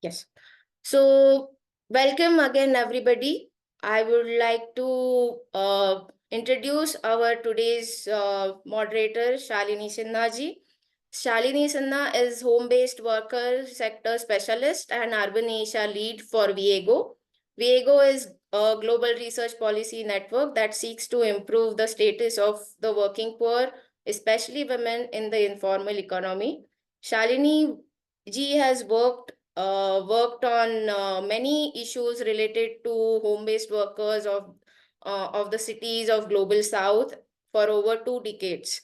Yes. So, welcome again, everybody. I would like to introduce our today's moderator, Shalini Sinha ji. Shalini Sinha is home-based worker sector specialist and urban Asia lead for WIEGO. WIEGO is a global research policy network that seeks to improve the status of the working poor, especially women in the informal economy. Shalini ji has worked on many issues related to home-based workers of the cities of Global South for over 2 decades,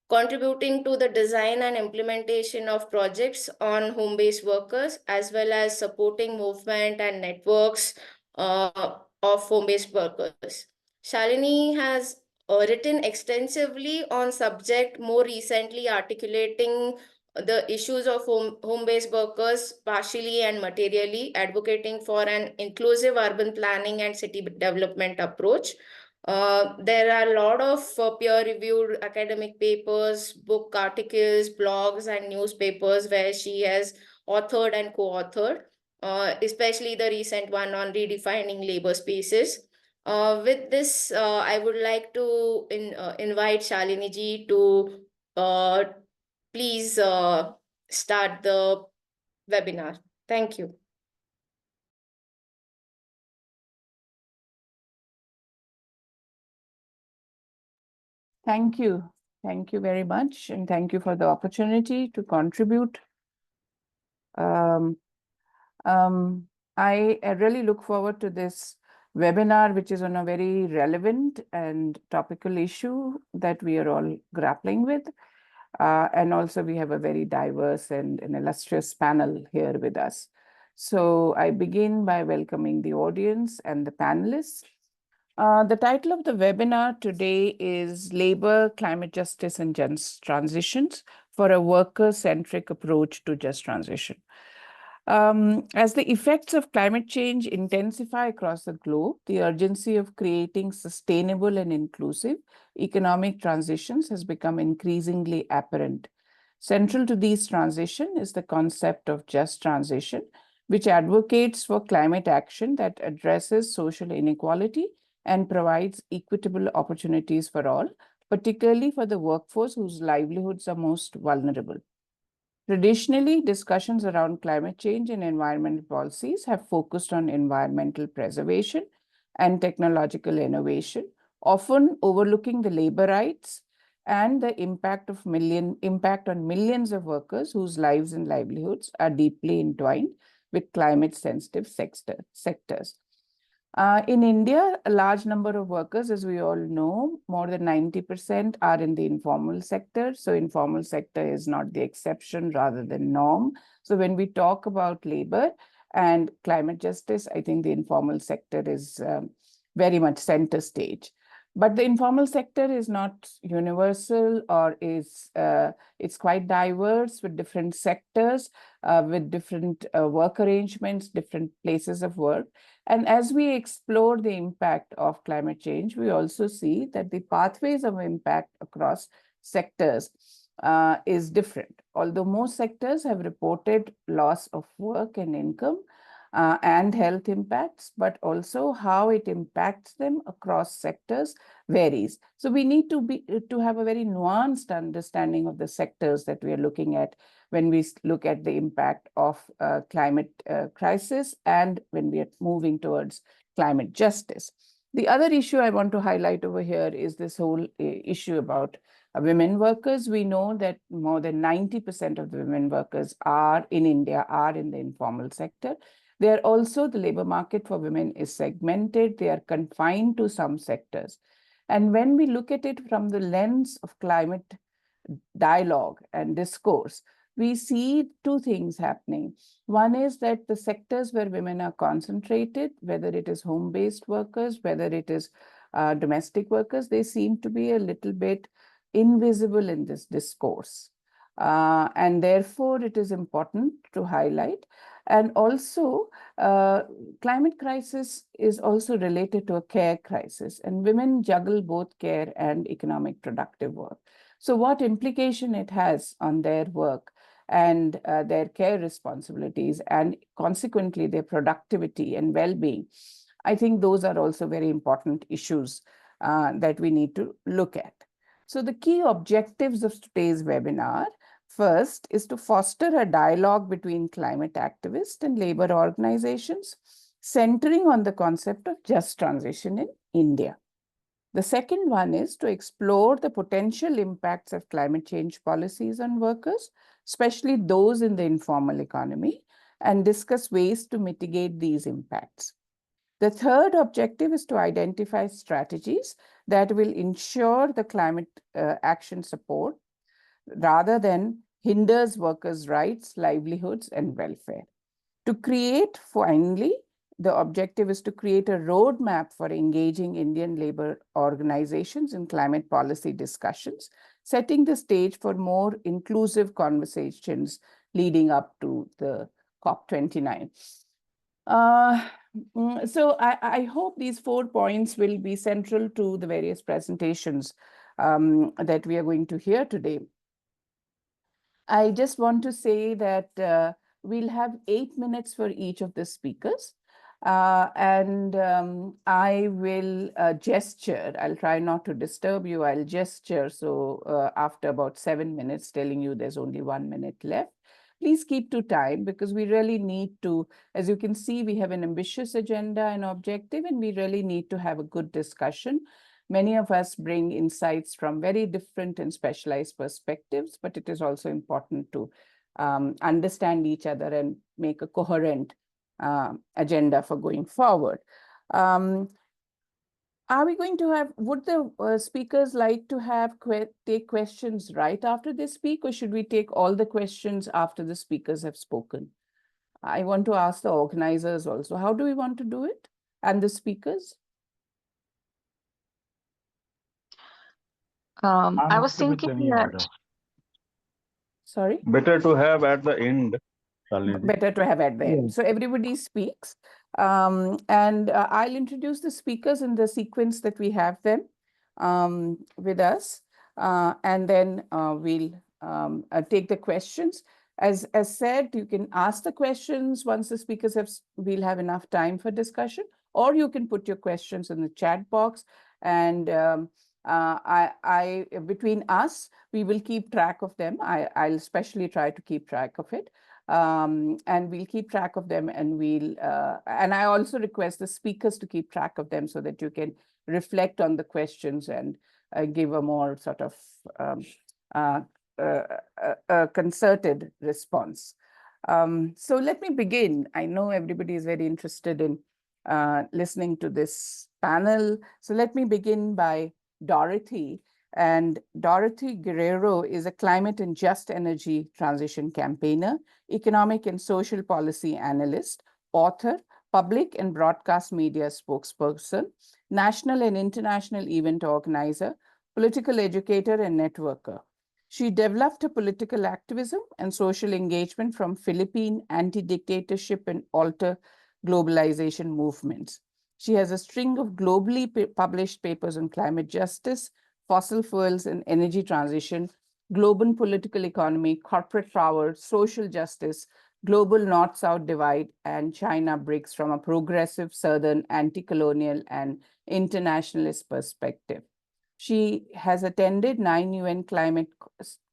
contributing to the design and implementation of projects on home-based workers, as well as supporting movement and networks of home-based workers. Shalini has written extensively on subject, more recently articulating the issues of home-based workers partially and materially, advocating for an inclusive urban planning and city development approach. There are a lot of peer-reviewed academic papers, book articles, blogs, and newspapers where she has authored and co-authored, especially the recent one on redefining labor spaces. With this, I would like to invite Shalini ji to please start the webinar. Thank you. Thank you. Thank you very much. And thank you for the opportunity to contribute. I really look forward to this webinar, which is on a very relevant and topical issue that we are all grappling with. And also we have a very diverse and an illustrious panel here with us. So I begin by welcoming the audience and the panelists. The title of the webinar today is Labor, Climate Justice and Just Transitions for a Worker-Centric Approach to Just Transition. As the effects of climate change intensify across the globe, the urgency of creating sustainable and inclusive economic transitions has become increasingly apparent. Central to these transitions is the concept of just transition, which advocates for climate action that addresses social inequality and provides equitable opportunities for all, particularly for the workforce whose livelihoods are most vulnerable. Traditionally, discussions around climate change and environmental policies have focused on environmental preservation and technological innovation, often overlooking the labor rights and the impact on millions of workers whose lives and livelihoods are deeply entwined with climate-sensitive sectors. In India, a large number of workers, as we all know, more than 90% are in the informal sector. So informal sector is not the exception, rather than norm. So when we talk about labor and climate justice, I think the informal sector is very much center stage. But the informal sector is not universal, or it's quite diverse with different sectors, with different work arrangements, different places of work. And as we explore the impact of climate change, we also see that the pathways of impact across sectors is different. Although most sectors have reported loss of work and income and health impacts, but also how it impacts them across sectors varies. So we need to have a very nuanced understanding of the sectors that we are looking at when we look at the impact of climate crisis and when we are moving towards climate justice. The other issue I want to highlight over here is this whole issue about women workers. We know that more than 90% of the women workers in India are in the informal sector. They are also, the labor market for women is segmented. They are confined to some sectors. And when we look at it from the lens of climate dialogue and discourse, we see two things happening. One is that the sectors where women are concentrated, whether it is home-based workers, whether it is domestic workers, they seem to be a little bit invisible in this discourse. And therefore, it is important to highlight. And also, climate crisis is also related to a care crisis, and women juggle both care and economic productive work. So what implication it has on their work and their care responsibilities, and consequently their productivity and well-being. I think those are also very important issues that we need to look at. So the key objectives of today's webinar, first, is to foster a dialogue between climate activists and labor organizations, centering on the concept of just transition in India. The second one is to explore the potential impacts of climate change policies on workers, especially those in the informal economy, and discuss ways to mitigate these impacts. The third objective is to identify strategies that will ensure the climate action support rather than hinders workers' rights, livelihoods, and welfare. To create, finally, the objective is to create a roadmap for engaging Indian labor organizations in climate policy discussions, setting the stage for more inclusive conversations leading up to the COP29. So I hope these 4 points will be central to the various presentations that we are going to hear today. I just want to say that we'll have 8 minutes for each of the speakers. And I will gesture. I'll try not to disturb you. I'll gesture. So after about 7 minutes, telling you there's only 1 minute left. Please keep to time, because we really need to, as you can see, we have an ambitious agenda and objective, and we really need to have a good discussion. Many of us bring insights from very different and specialized perspectives, but it is also important to understand each other and make a coherent agenda for going forward. Are we going to have, would the speakers like to have take questions right after they speak, or should we take all the questions after the speakers have spoken? I want to ask the organizers also, how do we want to do it? And the speakers? I was thinking that. Sorry? Better to have at the end. Better to have at the end. Yeah. So everybody speaks. And I'll introduce the speakers in the sequence that we have them with us. And then we'll take the questions. As said, you can ask the questions once the speakers have, we'll have enough time for discussion, or you can put your questions in the chat box. And between us, we will keep track of them. I'll especially try to keep track of it. And we'll keep track of them, and and I also request the speakers to keep track of them so that you can reflect on the questions and give a more sort of concerted response. So let me begin. I know everybody is very interested in listening to this panel. So let me begin by Dorothy. And Dorothy Guerrero is a climate and just energy transition campaigner, economic and social policy analyst, author, public and broadcast media spokesperson, national and international event organizer, political educator, and networker. She developed a political activism and social engagement from Philippine anti-dictatorship and alter globalization movements. She has a string of globally published papers on climate justice, fossil fuels and energy transition, global political economy, corporate power, social justice, global North-South divide, and China BRICS from a progressive Southern anti-colonial and internationalist perspective. She has attended 9 UN climate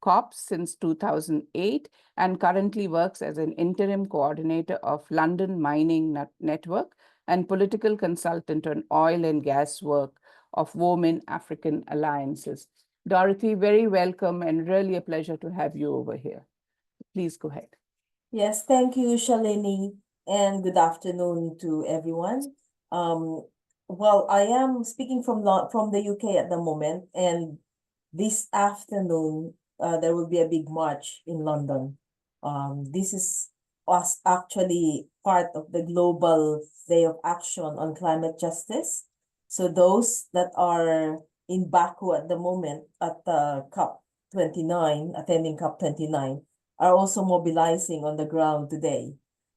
COPs since 2008 and currently works as an interim coordinator of London Mining Network and political consultant on oil and gas work of WoMin African Alliances. Dorothy, very welcome and really a pleasure to have you over here. Please go ahead. Yes, thank you, Shalini, and good afternoon to everyone. Well, I am speaking from the UK at the moment, and this afternoon there will be a big march in London. This was actually part of the Global Day of Action on Climate Justice. So those that are in Baku at the moment at the COP29, attending COP29, are also mobilizing on the ground today.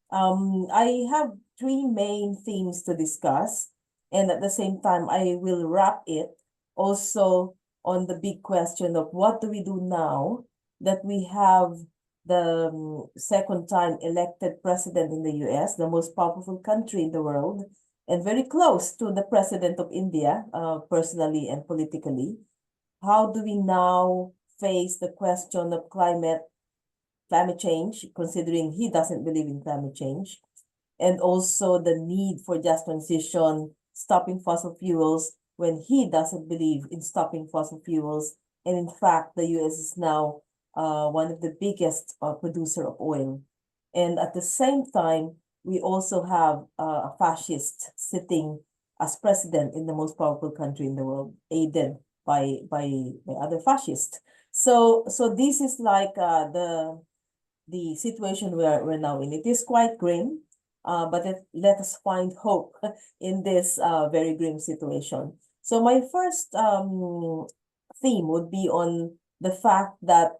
I have 3 main themes to discuss, and at the same time, I will wrap it also on the big question of what do we do now that we have the second time elected president in the US, the most powerful country in the world, and very close to the president of India, personally and politically. How do we now face the question of climate change, considering he doesn't believe in climate change, and also the need for just transition, stopping fossil fuels when he doesn't believe in stopping fossil fuels. And in fact, the US is now one of the biggest producer of oil. And at the same time, we also have a fascist sitting as president in the most powerful country in the world, aided by other fascists. So this is like the situation we're now in. It is quite grim, but let us find hope in this very grim situation. So my first theme would be on the fact that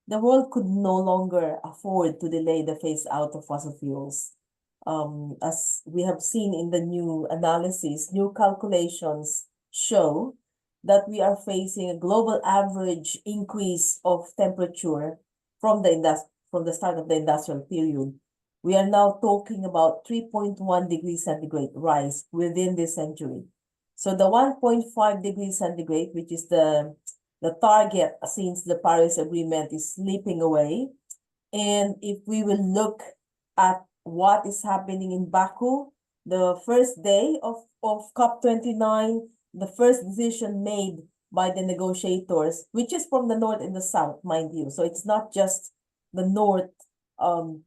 the world could no longer afford to delay the phase out of fossil fuels. As we have seen in the new analysis, new calculations show that we are facing a global average increase of temperature from the start of the industrial period. We are now talking about 3.1 degrees centigrade rise within this century. So the 1.5 degrees centigrade, which is the target since the Paris Agreement is slipping away. And if we will look at what is happening in Baku, the first day of COP29, the first decision made by the negotiators, which is from the North and the South, mind you. So it's not just the North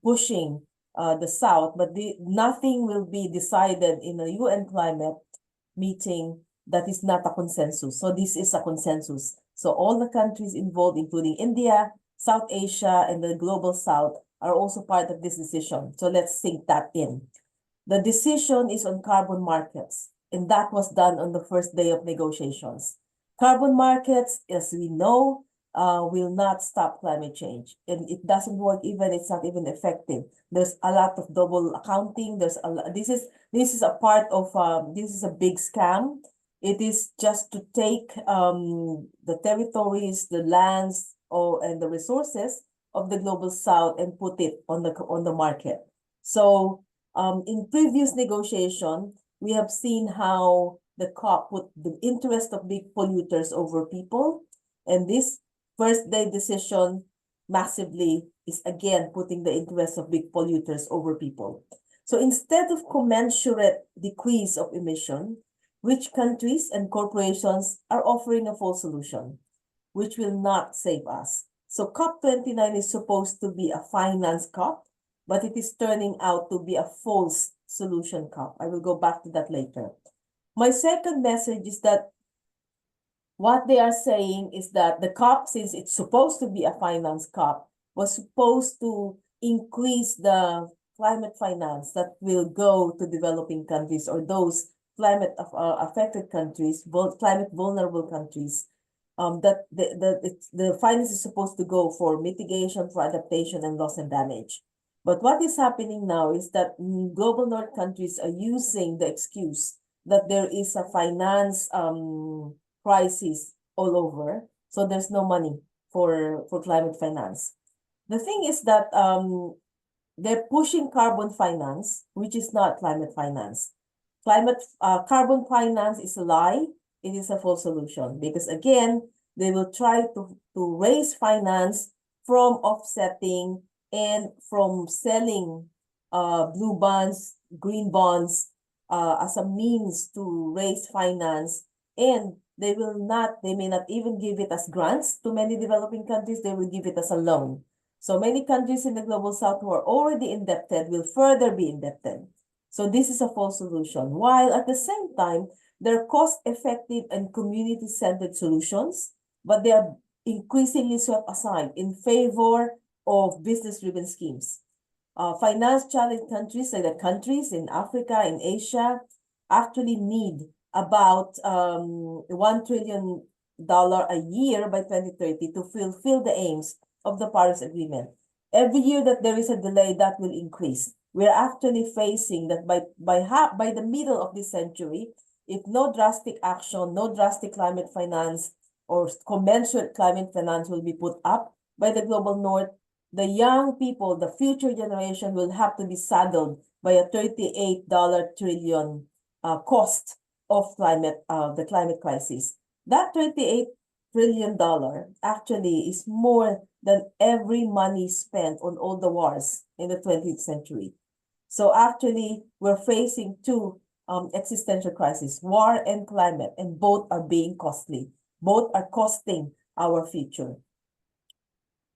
pushing the South, but nothing will be decided in a UN climate meeting that is not a consensus. So this is a consensus. So all the countries involved, including India, South Asia, and the Global South, are also part of this decision. So let's sink that in. The decision is on carbon markets, and that was done on the first day of negotiations. Carbon markets, as we know, will not stop climate change, and it doesn't work even. It's not even effective. There's a lot of double accounting. This is a part of this is a big scam. It is just to take the territories, the lands, and the resources of the Global South and put it on the market. So in previous negotiation, we have seen how the COP put the interest of big polluters over people, and this first day decision massively is again putting the interest of big polluters over people. So instead of commensurate decrease of emission, rich countries and corporations are offering a false solution, which will not save us. So COP29 is supposed to be a finance COP, but it is turning out to be a false solution COP. I will go back to that later. My second message is that what they are saying is that the COP, since it's supposed to be a finance COP, was supposed to increase the climate finance that will go to developing countries or those climate affected countries, climate vulnerable countries. That the finance is supposed to go for mitigation, for adaptation, and loss and damage. But what is happening now is that global North countries are using the excuse that there is a finance crisis all over, so there's no money for climate finance. The thing is that they're pushing carbon finance, which is not climate finance. Carbon finance is a lie. It is a false solution because again, they will try to raise finance from offsetting and from selling blue bonds, green bonds as a means to raise finance, and they may not even give it as grants to many developing countries. They will give it as a loan. So many countries in the Global South who are already indebted will further be indebted. So this is a false solution, while at the same time, they're cost-effective and community-centered solutions, but they are increasingly swept aside in favor of business-driven schemes. Finance-challenged countries, like the countries in Africa, in Asia, actually need about $1 trillion a year by 2030 to fulfill the aims of the Paris Agreement. Every year that there is a delay, that will increase. We're actually facing that by the middle of this century, if no drastic action, no drastic climate finance or commensurate climate finance will be put up by the Global North, the young people, the future generation will have to be saddled by a $38 trillion cost of the climate crisis. That $38 trillion actually is more than every money spent on all the wars in the 20th century. So actually, we're facing two existential crises, war and climate, and both are being costly. Both are costing our future.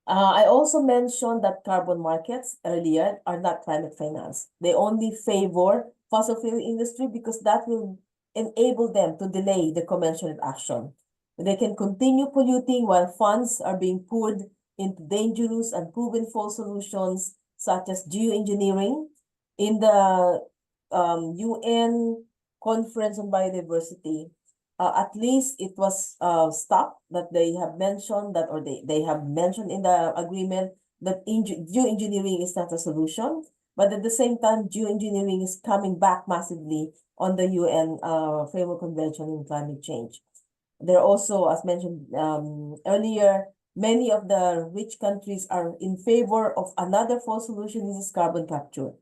I also mentioned that carbon markets earlier are not climate finance. They only favor fossil fuel industry because that will enable them to delay the commensurate action. They can continue polluting while funds are being poured into dangerous and proven false solutions such as geoengineering. In the UN Conference on Biodiversity, at least it was stopped that they have mentioned that, or they have mentioned in the agreement that geoengineering is not a solution, but at the same time, geoengineering is coming back massively on the UN Framework Convention on Climate Change. There are also, as mentioned earlier, many of the rich countries are in favor of another false solution. This is carbon capture.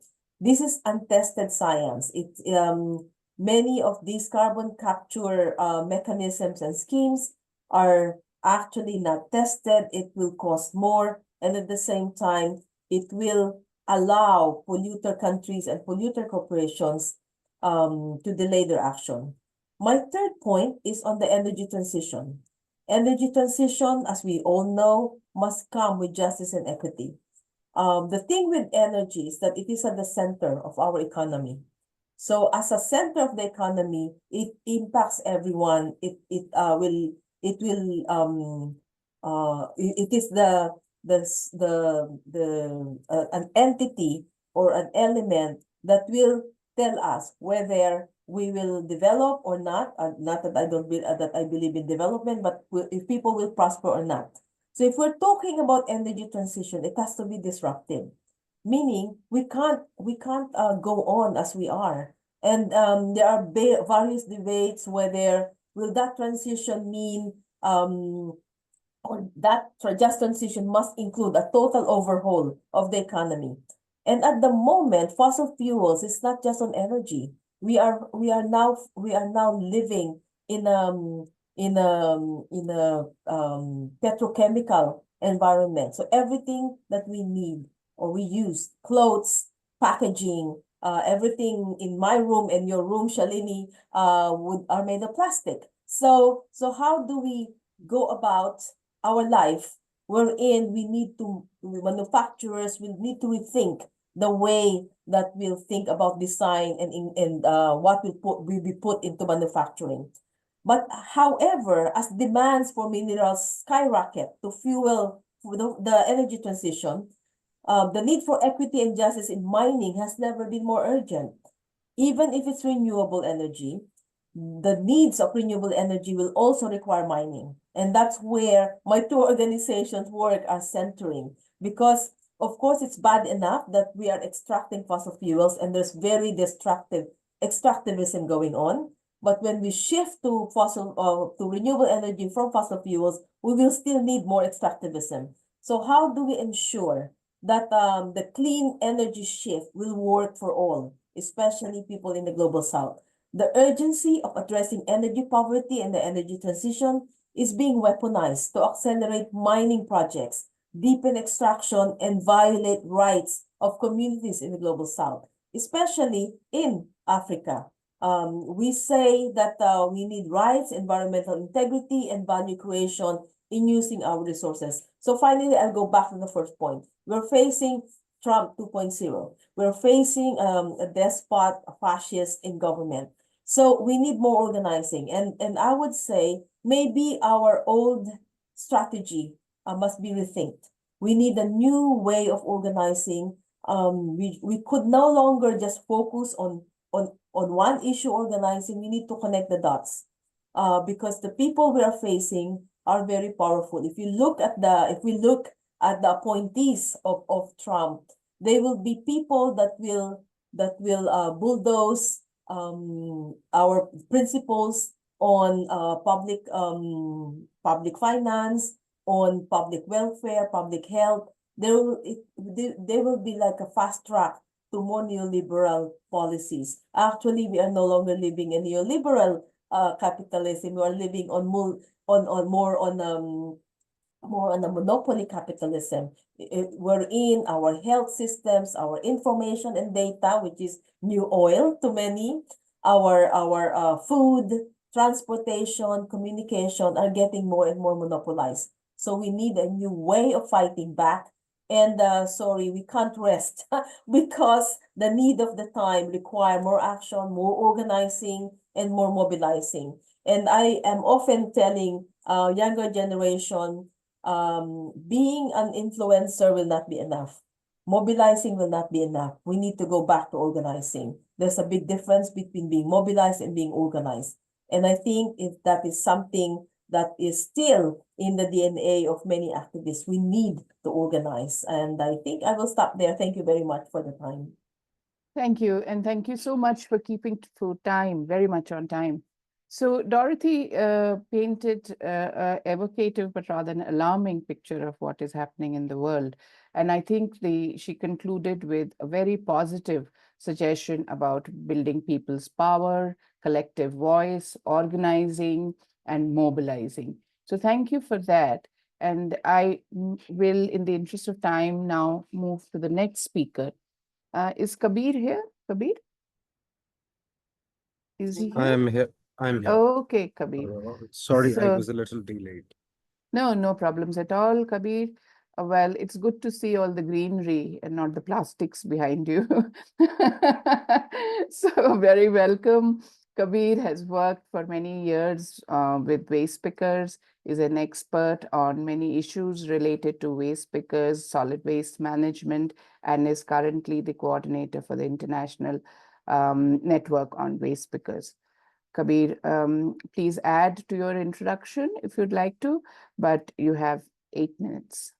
This is untested science. Many of these carbon capture mechanisms and schemes are actually not tested. It will cost more, and at the same time, it will allow polluter countries and polluter corporations to delay their action. My third point is on the energy transition. Energy transition, as we all know, must come with justice and equity. The thing with energy is that it is at the center of our economy. So as a center of the economy, it impacts everyone. It is an entity or an element that will tell us whether we will develop or not. Not that I don't that I believe in development, but if people will prosper or not. So if we're talking about energy transition, it has to be disruptive, meaning we can't go on as we are. And there are various debates whether will that transition mean or that just transition must include a total overhaul of the economy. And at the moment, fossil fuels is not just on energy. We are now living in a petrochemical environment. So everything that we need or we use, clothes, packaging, everything in my room and your room, Shalini, are made of plastic. So how do we go about our life wherein manufacturers will need to rethink the way that we'll think about design and what will be put into manufacturing. But however, as demands for minerals skyrocket to fuel the energy transition, the need for equity and justice in mining has never been more urgent. Even if it's renewable energy, the needs of renewable energy will also require mining. And that's where my two organizations work are centering. Because, of course, it's bad enough that we are extracting fossil fuels and there's very destructive extractivism going on. But when we shift to renewable energy from fossil fuels, we will still need more extractivism. So how do we ensure that the clean energy shift will work for all, especially people in the global south? The urgency of addressing energy poverty and the energy transition is being weaponized to accelerate mining projects, deepen extraction, and violate rights of communities in the global south, especially in Africa. We say that we need rights, environmental integrity, and value creation in using our resources. So finally, I'll go back to the first point. We're facing Trump 2.0. We're facing a despot, a fascist in government. So we need more organizing. And I would say maybe our old strategy must be rethinked. We need a new way of organizing. We could no longer just focus on one issue organizing. We need to connect the dots because the people we are facing are very powerful. If we look at the appointees of Trump, they will be people that will bulldoze our principles on public finance, on public welfare, public health, there will be like a fast track to more neoliberal policies. Actually, we are no longer living in neoliberal capitalism. We are living on more on a monopoly capitalism, wherein our health systems, our information and data, which is new oil to many, our food, transportation, communication are getting more and more monopolized. So we need a new way of fighting back. And sorry, we can't rest because the need of the time require more action, more organizing, and more mobilizing. And I am often telling younger generation, being an influencer will not be enough. Mobilizing will not be enough. We need to go back to organizing. There's a big difference between being mobilized and being organized. And I think if that is something that is still in the DNA of many activists, we need to organize. And I think I will stop there. Thank you very much for the time. Thank you. And thank you so much for keeping to time, very much on time. So Dorothy painted a evocative but rather an alarming picture of what is happening in the world. And I think she concluded with a very positive suggestion about building people's power, collective voice, organizing, and mobilizing. So thank you for that. And I will, in the interest of time, now move to the next speaker. Is Kabir here? Kabir? Is he I here? am here. I'm here. Okay, Kabir. Sorry, I So- was a little delayed. No problems at all, Kabir. Well, it's good to see all the greenery and not the plastics behind you. So very welcome. Kabir has worked for many years with waste pickers, is an expert on many issues related to waste pickers, solid waste management, and is currently the coordinator for the International Network on Waste Pickers. Kabir, please add to your introduction if you'd like to, but you have 8 minutes.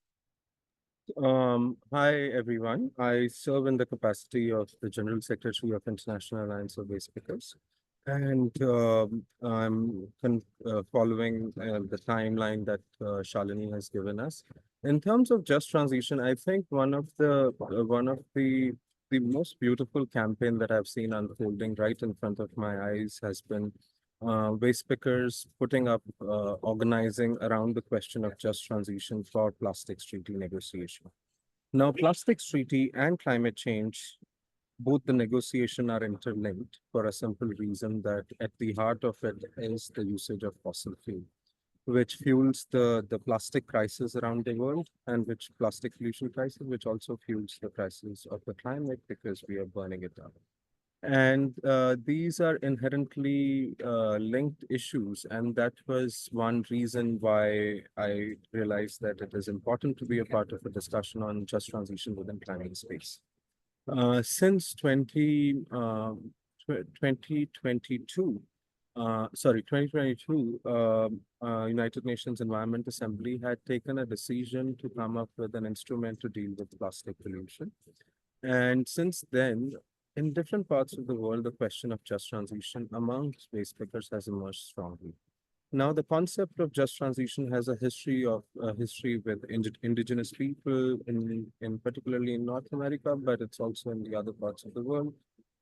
Hi, everyone. I serve in the capacity of the General Secretary of International Alliance of Waste Pickers. And I'm following the timeline that Shalini has given us. In terms of just transition, I think one of the most beautiful campaign that I've seen unfolding right in front of my eyes has been waste pickers putting up, organizing around the question of just transition for plastics treaty negotiation. Now, plastics treaty and climate change, both the negotiation are interlinked for a simple reason that at the heart of it is the usage of fossil fuel, which fuels the plastic crisis around the world and which plastic pollution crisis, which also fuels the crisis of the climate because we are burning it up. And these are inherently linked issues. And that was one reason why I realized that it is important to be a part of a discussion on just transition within climate space. Since 2022, United Nations Environment Assembly had taken a decision to come up with an instrument to deal with plastic pollution. And since then, in different parts of the world, the question of just transition among waste pickers has emerged strongly. Now, the concept of just transition has a history with indigenous people, in particularly in North America, but it's also in the other parts of the world.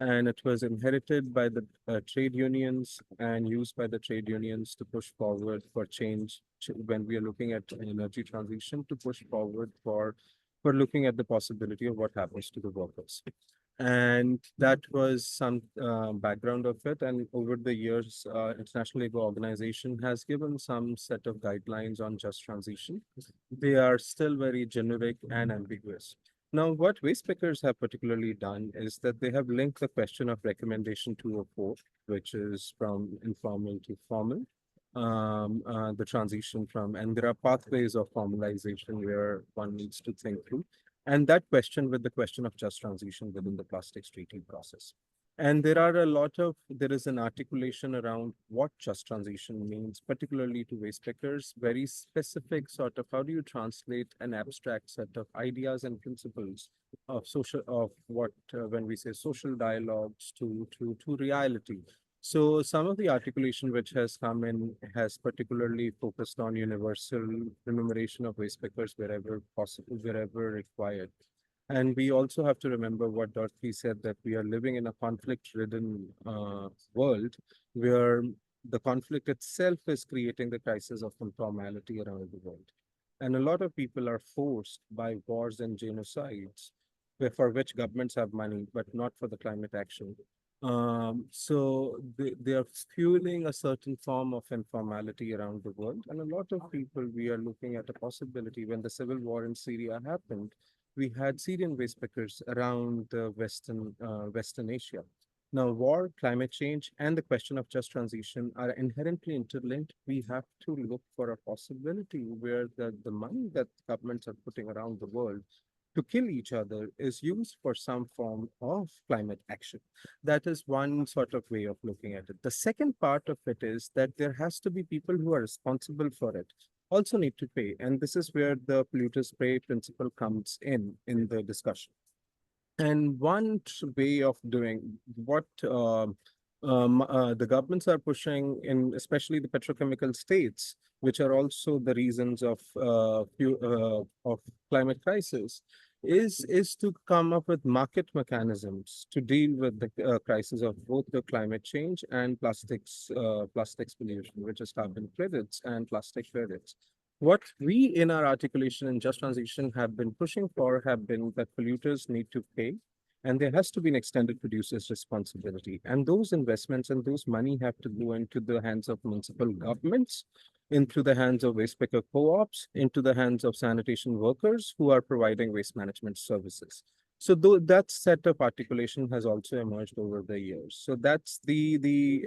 And it was inherited by the trade unions and used by the trade unions to push forward for change when we are looking at energy transition, to push forward for looking at the possibility of what happens to the workers. And that was some background of it. And over the years, International Labour Organization has given some set of guidelines on just transition. They are still very generic and ambiguous. Now, what waste pickers have particularly done is that they have linked the question of recommendation 204, which is from informal to formal, the transition from, and there are pathways of formalization where one needs to think through, and that question with the question of just transition within the plastics treaty process. And there is an articulation around what just transition means, particularly to waste pickers, very specific sort of how do you translate an abstract set of ideas and principles of when we say social dialogues to reality. So some of the articulation which has come in has particularly focused on universal remuneration of waste pickers wherever possible, wherever required. And we also have to remember what Dorothy said, that we are living in a conflict-ridden world where the conflict itself is creating the crisis of informality around the world. And a lot of people are forced by wars and genocides for which governments have money, but not for the climate action. So they are fueling a certain form of informality around the world. And a lot of people, we are looking at a possibility when the civil war in Syria happened, we had Syrian waste pickers around Western Asia. Now, war, climate change, and the question of just transition are inherently interlinked. We have to look for a possibility where the money that governments are putting around the world to kill each other is used for some form of climate action. That is one sort of way of looking at it. The second part of it is that there has to be people who are responsible for it also need to pay. And this is where the polluters pay principle comes in the discussion. And one way of doing what the governments are pushing in, especially the petrochemical states, which are also the reasons of climate crisis, is to come up with market mechanisms to deal with the crisis of both the climate change and plastics pollution, which is carbon credits and plastic credits. What we in our articulation and just transition have been pushing for have been that polluters need to pay, and there has to be an extended producer's responsibility. And those investments and those money have to go into the hands of municipal governments, into the hands of waste picker co-ops, into the hands of sanitation workers who are providing waste management services. So that set of articulation has also emerged over the years. So that's the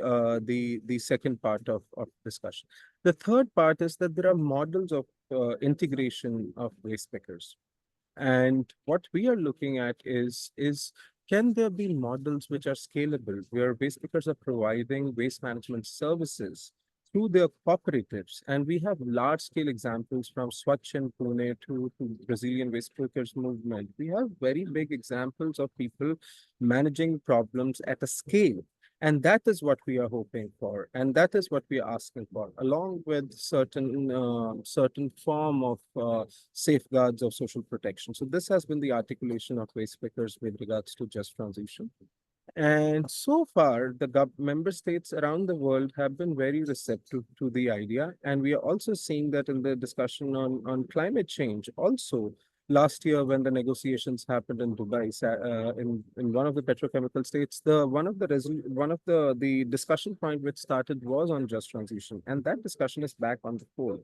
second part of discussion. The third part is that there are models of integration of waste pickers. And what we are looking at is can there be models which are scalable, where waste pickers are providing waste management services through their cooperatives? And we have large scale examples from Swachh in Pune to Brazilian waste pickers movement. We have very big examples of people managing problems at a scale. And that is what we are hoping for, and that is what we are asking for, along with certain form of safeguards of social protection. So this has been the articulation of waste pickers with regards to just transition. And so far, the member states around the world have been very receptive to the idea. And we are also seeing that in the discussion on climate change. Also, last year when the negotiations happened in Dubai, in one of the petrochemical states, one of the discussion point which started was on just transition. And that discussion is back on the floor.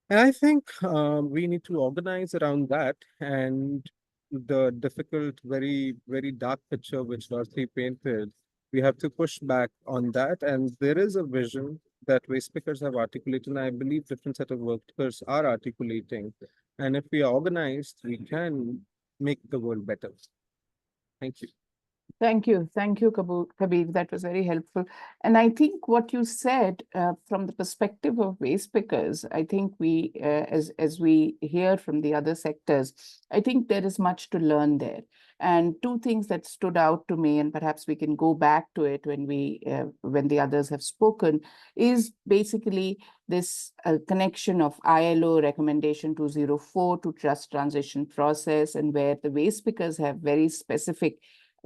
And I think we need to organize around that, and the difficult, very, very dark picture which Dorothy painted, we have to push back on that. And there is a vision that waste pickers have articulated, and I believe different set of workers are articulating. And if we are organized, we can make the world better. Thank you. Thank you. Thank you, Kabir. That was very helpful. And I think what you said from the perspective of waste pickers, I think we, as we hear from the other sectors, I think there is much to learn there. And two things that stood out to me, and perhaps we can go back to it when when the others have spoken, is basically this connection of ILO recommendation 204 to just transition process, and where the waste pickers have very specific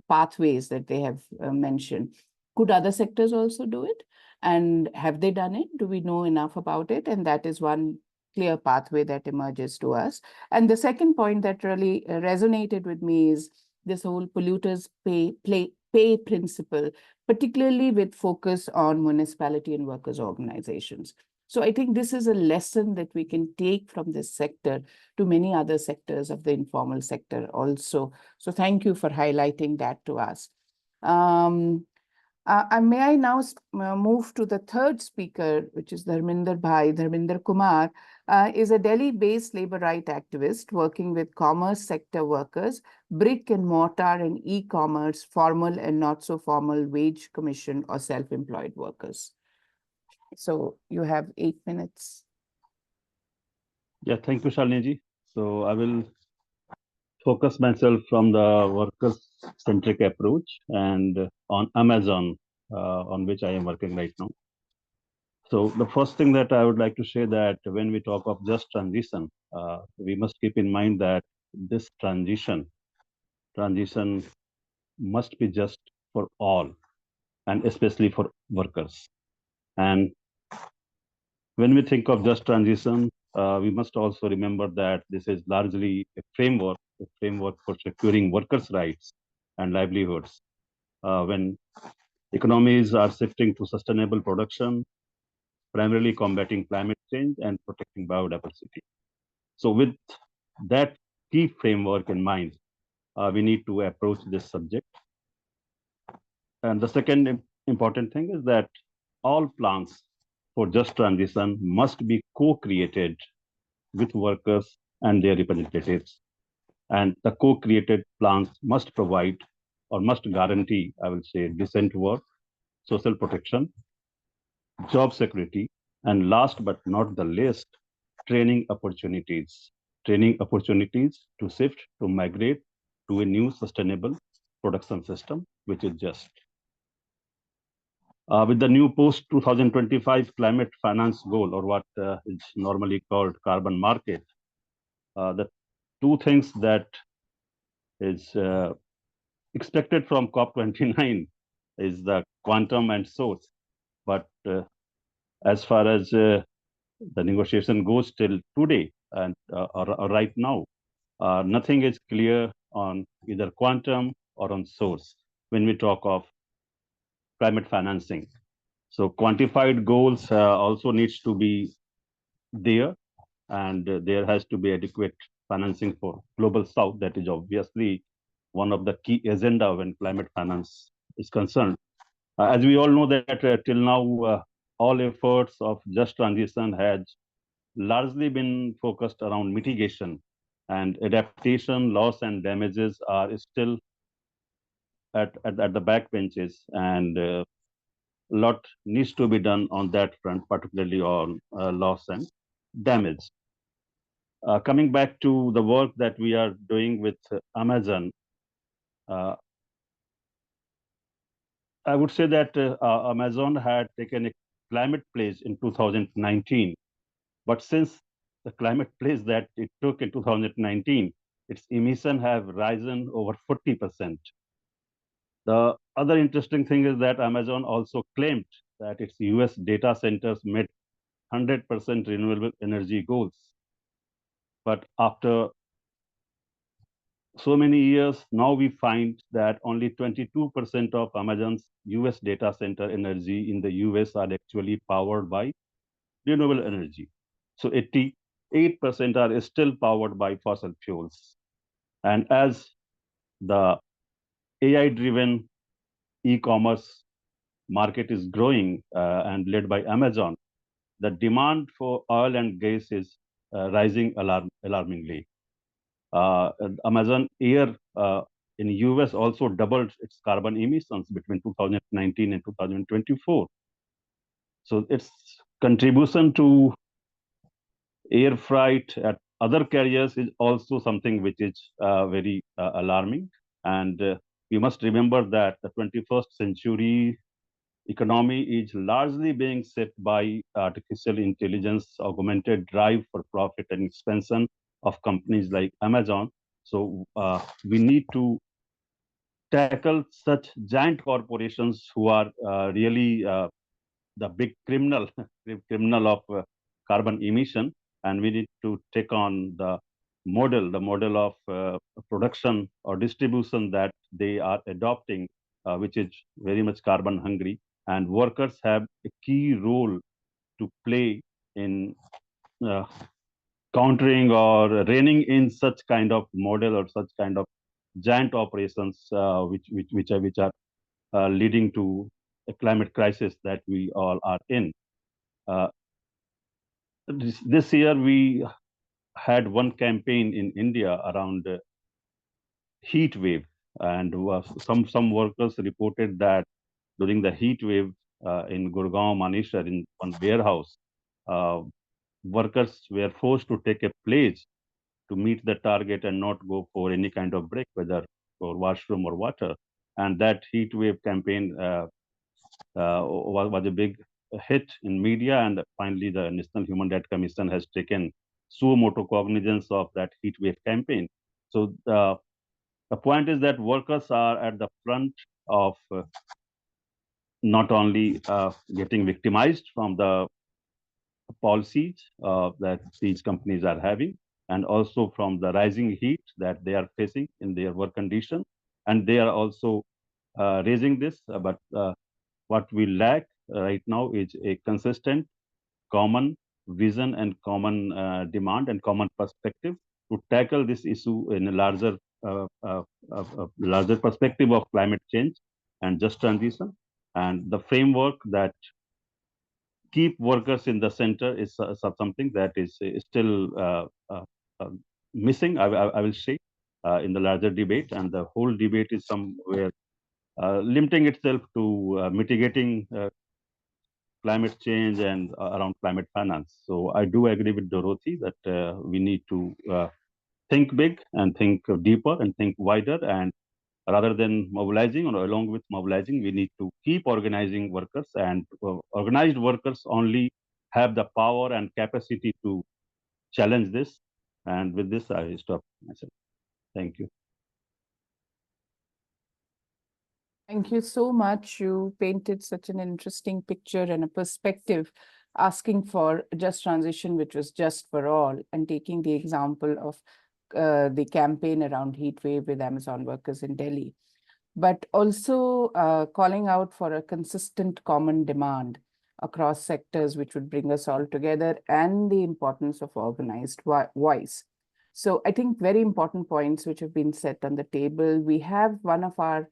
pathways that they have mentioned. Could other sectors also do it? And have they done it? Do we know enough about it? And that is one clear pathway that emerges to us. And the second point that really resonated with me is this whole polluters pay principle, particularly with focus on municipality and workers' organizations. So I think this is a lesson that we can take from this sector to many other sectors of the informal sector also. So thank you for highlighting that to us. May I now move to the third speaker, which is Dharminder Kumar, is a Delhi-based labor right activist working with commerce sector workers, brick and mortar and e-commerce, formal and not so formal wage commission or self-employed workers. So you have 8 minutes. Yeah, thank you, Shalini. So I will focus myself from the worker-centric approach and on Amazon. on which I am working right now. So the first thing that I would like to say that when we talk of just transition, we must keep in mind that this transition must be just for all, and especially for workers. And when we think of just transition, we must also remember that this is largely a framework for securing workers' rights and livelihoods. When economies are shifting to sustainable production, primarily combating climate change and protecting biodiversity. So, with that key framework in mind, we need to approach this subject. And the second important thing is that all plans for just transition must be co-created with workers and their representatives. And the co-created plans must provide or must guarantee, I will say, decent work, social protection, job security, and last but not the least, training opportunities. Training opportunities to shift, to migrate to a new sustainable production system, which is just. With the new post-2025 climate finance goal, or what is normally called carbon market, the two things that is expected from COP29 is the quantum and source. But as far as the negotiation goes till today and or right now, nothing is clear on either quantum or on source when we talk of climate financing. So quantified goals also needs to be there, and there has to be adequate financing for global south. That is obviously one of the key agenda when climate finance is concerned. As we all know that till now, all efforts of just transition has largely been focused around mitigation, and adaptation, loss, and damages are still at the back benches, and a lot needs to be done on that front, particularly on loss and damage. Coming back to the work that we are doing with Amazon, I would say that Amazon had taken a climate pledge in 2019, but since the climate pledge that it took in 2019, its emission have risen over 40%. The other interesting thing is that Amazon also claimed that its US data centers met 100% renewable energy goals. But after so many years, now we find that only 22% of Amazon's US data center energy in the US are actually powered by renewable energy. So 88% are still powered by fossil fuels. And as the AI-driven e-commerce market is growing and led by Amazon, the demand for oil and gas is rising alarmingly. Amazon Air in US also doubled its carbon emissions between 2019 and 2024. So its contribution to air freight at other carriers is also something which is very alarming. And we must remember that the 21st century economy is largely being shaped by artificial intelligence, augmented drive for profit and expansion of companies like Amazon. So we need to tackle such giant corporations who are really the big criminal of carbon emission, and we need to take on the model of production or distribution that they are adopting, which is very much carbon hungry, and workers have a key role to play in countering or reining in such kind of model or such kind of giant operations which are leading to a climate crisis that we all are in. This year we had one campaign in India around heat wave, and some workers reported that during the heat wave in Gurgaon, Manesar, in one warehouse, workers were forced to take a pledge to meet the target and not go for any kind of break, whether for washroom or water. And that heat wave campaign was a big hit in media, and finally the National Human Rights Commission has taken suo motu cognizance of that heat wave campaign. So the point is that workers are at the front of not only getting victimized from the policies that these companies are having, and also from the rising heat that they are facing in their work condition. And they are also raising this, but what we lack right now is a consistent, common vision and common demand and common perspective to tackle this issue in a larger perspective of climate change and just transition. And the framework that keep workers in the center is something that is still missing, I will say, in the larger debate. And the whole debate is somewhere limiting itself to mitigating climate change and around climate finance. So I do agree with Dorothy that we need to think big and think deeper and think wider. And rather than mobilizing or along with mobilizing, we need to keep organizing workers, and organized workers only have the power and capacity to challenge this. And with this, I stop myself. Thank you. Thank you so much. You painted such an interesting picture and a perspective, asking for just transition, which was just for all, and taking the example of the campaign around heat wave with Amazon workers in Delhi, but also calling out for a consistent common demand across sectors, which would bring us all together, and the importance of organized voice. So I think very important points which have been set on the table. We have one of our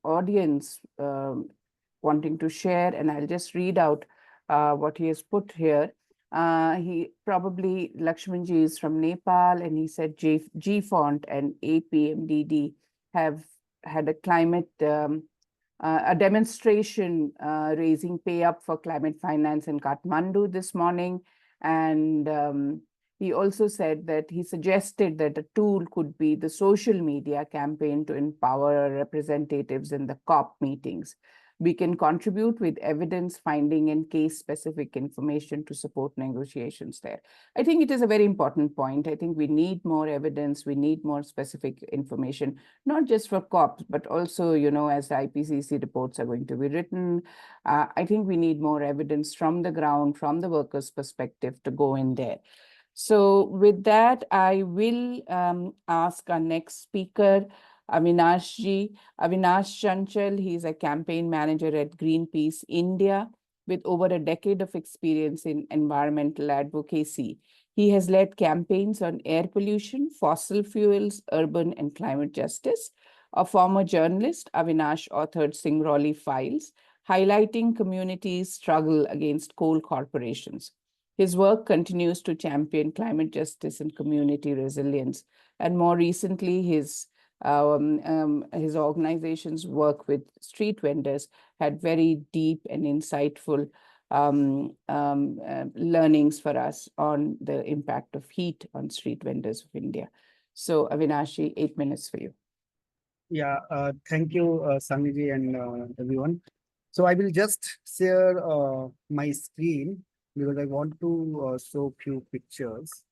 audience wanting to share, and I'll just read out what he has put here. Lakshmanji is from Nepal, and he said G-Font and APMDD have had a climate, a demonstration raising pay up for climate finance in Kathmandu this morning. And he also said that he suggested that a tool could be the social media campaign to empower representatives in the COP meetings. We can contribute with evidence, finding, and case-specific information to support negotiations there. I think it is a very important point. I think we need more evidence, we need more specific information, not just for COPs, but also, you know, as the IPCC reports are going to be written, I think we need more evidence from the ground, from the workers' perspective to go in there. So with that, I will ask our next speaker, Avinash ji. Avinash Chanchal, he's a campaign manager at Greenpeace India with over a decade of experience in environmental advocacy. He has led campaigns on air pollution, fossil fuels, urban and climate justice. A former journalist, Avinash authored Singrauli Files, highlighting communities' struggle against coal corporations. His work continues to champion climate justice and community resilience. And more recently, his organization's work with street vendors had very deep and insightful learnings for us on the impact of heat on street vendors of India. So Avinashi, 8 minutes for you. Yeah, thank you, Saniji and everyone. So I will just share my screen because I want to show few pictures.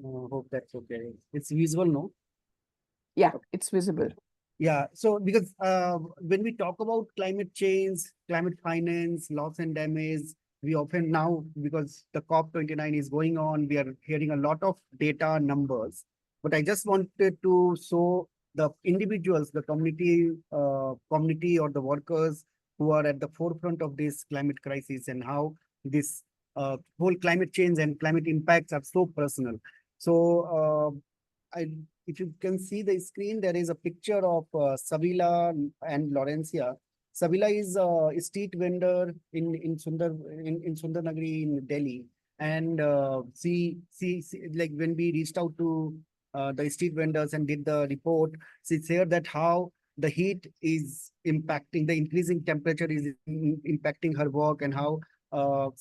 Hope that's okay. It's visual, no? Yeah, it's visible. Yeah, so because when we talk about climate change, climate finance, loss and damage, we often now, because the COP29 is going on, we are hearing a lot of data numbers. But I just wanted to show the individuals, the community or the workers who are at the forefront of this climate crisis, and how this whole climate change and climate impacts are so personal. So if you can see the screen, there is a picture of Savila and Laurencia. Savila is a street vendor in Sundarnagari in Delhi. And see, like when we reached out to the street vendors and did the report, she said that how the heat is impacting, the increasing temperature is impacting her work, and how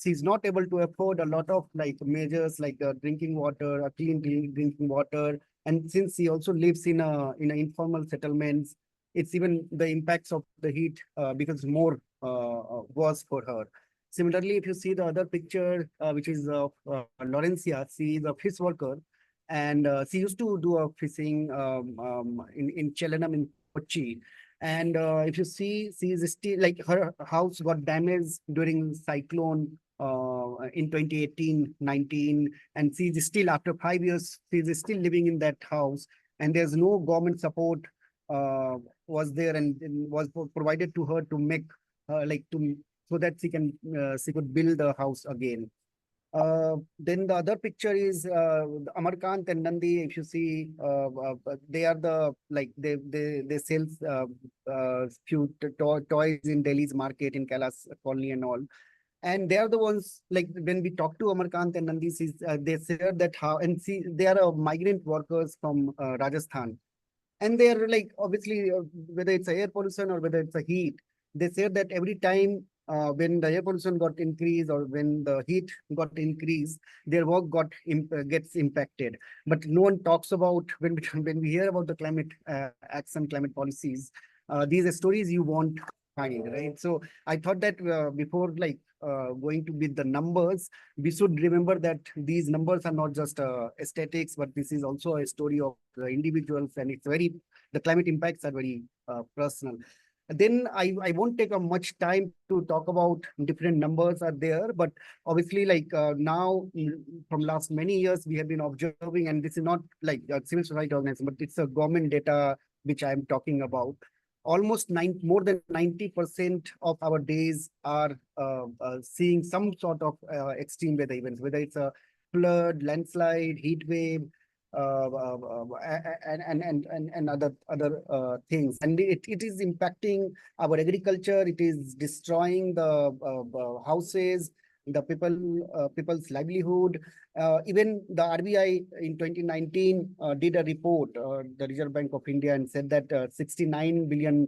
she's not able to afford a lot of like measures like drinking water, clean drinking water. And since she also lives in informal settlements, it's even the impacts of the heat because more was for her. Similarly, if you see the other picture, which is of Laurencia, she is a fish worker, and she used to do a fishing in Chelanam in Kochi. And if you see, she is still like her house got damaged during cyclone in 2018-19, and she is still after 5 years, she is still living in that house, and there's no government support was there and was provided to her to make like to so that she could build the house again. Then the other picture is Amarkant and Nandi. If you see, they are the like they sell few toys in Delhi's market in Kailas colony and all. And they are the ones like when we talk to Amarkant and Nandi, they said that how and see they are migrant workers from Rajasthan, and they are like obviously whether it's air pollution or whether it's a heat, they say that every time when the air pollution got increased or when the heat got increased, their work gets impacted. But no one talks about when when we hear about the climate action, climate policies, these are stories you won't find, right? So I thought that before like going to with the numbers, we should remember that these numbers are not just aesthetics, but this is also a story of the individuals, and it's very the climate impacts are very personal. Then I won't take much time to talk about different numbers are there, but obviously like now from last many years we have been observing, and this is not like a civil society organization, but it's a government data which I am talking about. Almost more than 90% of our days are seeing some sort of extreme weather events, whether it's a flood, landslide, heat wave, and other things, and it is impacting our agriculture. It is destroying the houses, the people's livelihood. Even the RBI in 2019 did a report, the Reserve Bank of India, and said that 69 billion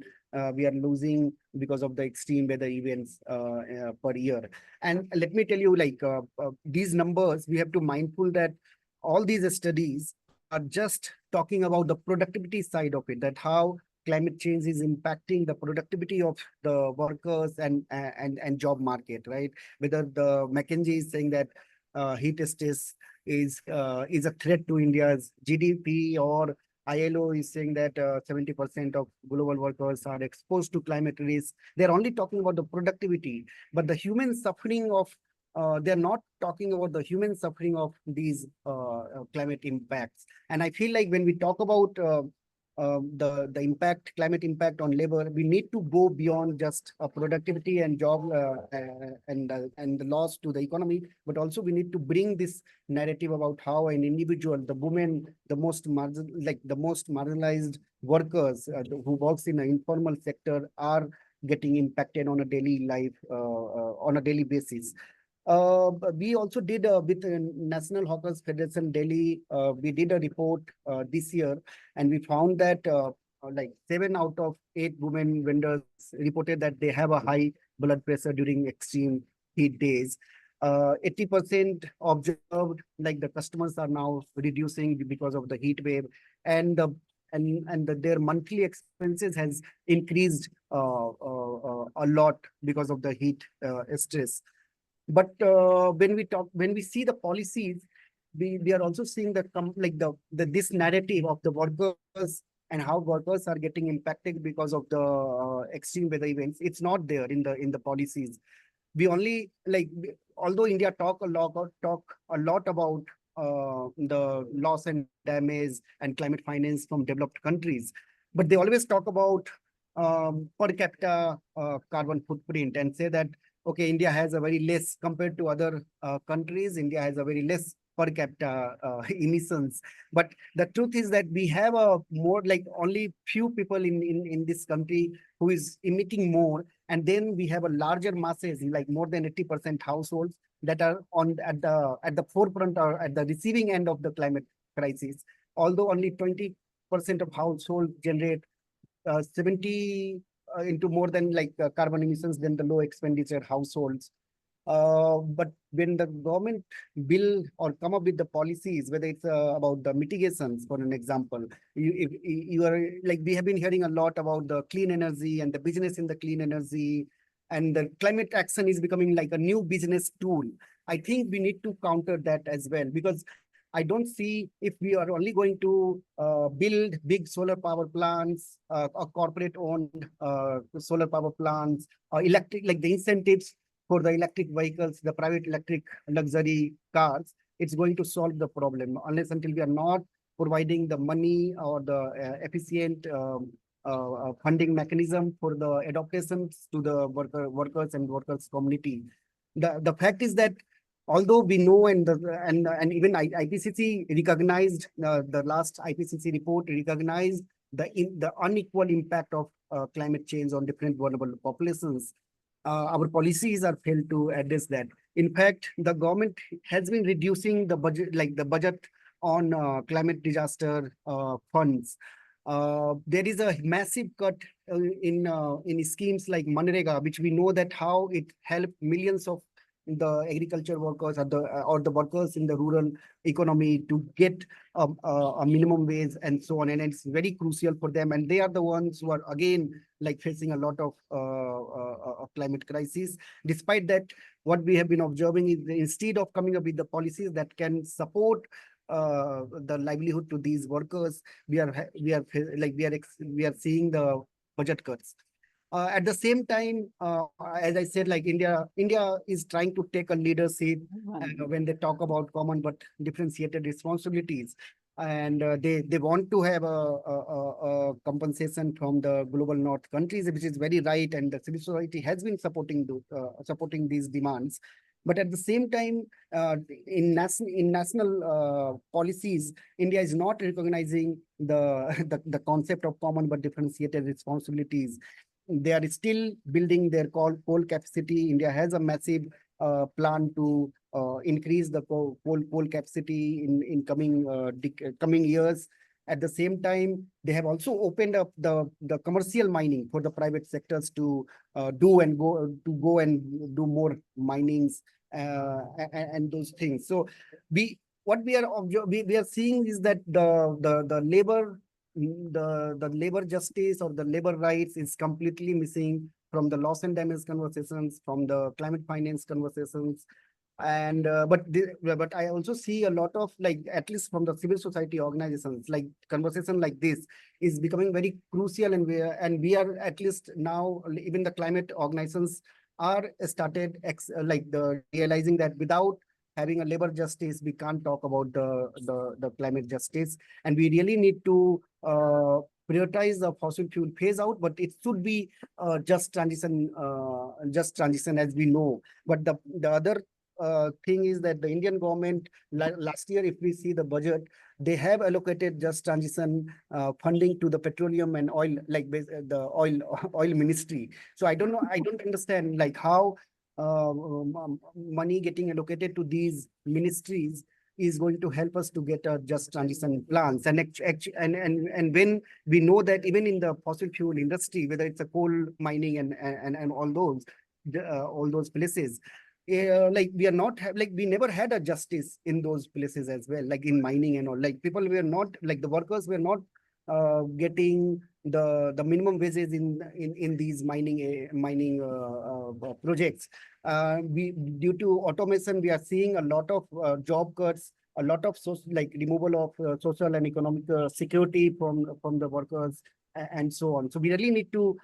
we are losing because of the extreme weather events per year. And let me tell you, like these numbers, we have to mindful that all these studies are just talking about the productivity side of it, that how climate change is impacting the productivity of the workers and job market, right? Whether the McKinsey is saying that heat stress is a threat to India's GDP, or ILO is saying that 70% of global workers are exposed to climate risk. They're only talking about the productivity, but the human suffering of they're not talking about the human suffering of these climate impacts. And I feel like when we talk about the impact, climate impact on labor, we need to go beyond just productivity and job and the loss to the economy, but also we need to bring this narrative about how an individual, the women, the most marginalized workers who works in an informal sector are getting impacted on a daily life on a daily basis. We also did with National Hawkers Federation Delhi, we did a report this year, and we found that like 7 out of 8 women vendors reported that they have a high blood pressure during extreme heat days. 80% observed like the customers are now reducing because of the heat wave, and their monthly expenses has increased a lot because of the heat stress. But when we see the policies, we are also seeing this narrative of the workers and how workers are getting impacted because of the extreme weather events. It's not there in the policies. We only although India talk a lot about the loss and damage and climate finance from developed countries, but they always talk about per capita carbon footprint and say that, okay, India has a very less compared to other countries. India has a very less per capita emissions. But the truth is that we have a more like only few people in this country who is emitting more. And then we have a larger masses, like more than 80% households that are at the forefront or at the receiving end of the climate crisis. Although only 20% of households generate 70 into more than carbon emissions than the low expenditure households. But when the government will or come up with the policies, whether it's about the mitigations, for an example, you are like, we have been hearing a lot about the clean energy and the business in the clean energy, and the climate action is becoming like a new business tool. I think we need to counter that as well, because I don't see, if we are only going to build big solar power plants, or corporate owned solar power plants, or electric, like the incentives for the electric vehicles, the private electric luxury cars, it's going to solve the problem unless until we are not providing the money or the efficient funding mechanism for the adaptations to the workers and workers community. The fact is that although we know, and even IPCC recognized, the last IPCC report recognized the unequal impact of climate change on different vulnerable populations. Our policies are failed to address that. In fact, the government has been reducing the budget, like the budget on climate disaster funds. There is a massive cut in schemes like Manrega, which we know that how it helped millions of the agriculture workers or the workers in the rural economy to get a minimum wage and so on, and it's very crucial for them, and they are the ones who are again like facing a lot of climate crisis. Despite that, what we have been observing is instead of coming up with the policies that can support the livelihood to these workers, we are seeing the budget cuts. At the same time, as I said, like India is trying to take a leadership when they talk about common but differentiated responsibilities. And they want to have a compensation from the global north countries, which is very right. And the civil society has been supporting these demands. But at the same time, in national policies, India is not recognizing the concept of common but differentiated responsibilities. They are still building their coal capacity. India has a massive plan to increase the coal capacity in coming years. At the same time, they have also opened up the commercial mining for the private sectors to go and do more minings and those things. So what we are seeing is that the labor justice or the labor rights is completely missing from the loss and damage conversations, from the climate finance conversations. And but I also see a lot of, like, at least from the civil society organizations, like conversation like this is becoming very crucial, and we are at least now, even the climate organizations are started realizing that without having a labor justice, we can't talk about the climate justice. And we really need to prioritize the fossil fuel phase out, but it should be just transition as we know. But the other thing is that the Indian government last year, if we see the budget, they have allocated just transition funding to the petroleum and oil, like the oil ministry. So I don't understand like how money getting allocated to these ministries is going to help us to get a just transition plans. And when we know that even in the fossil fuel industry, whether it's a coal mining and all those places, like we are not we never had a justice in those places as well, like in mining and all. Like people were not, like the workers were not getting the minimum wages in these mining projects. Due to automation, we are seeing a lot of job cuts, a lot of removal of social and economic security from the workers and so on. So we really need to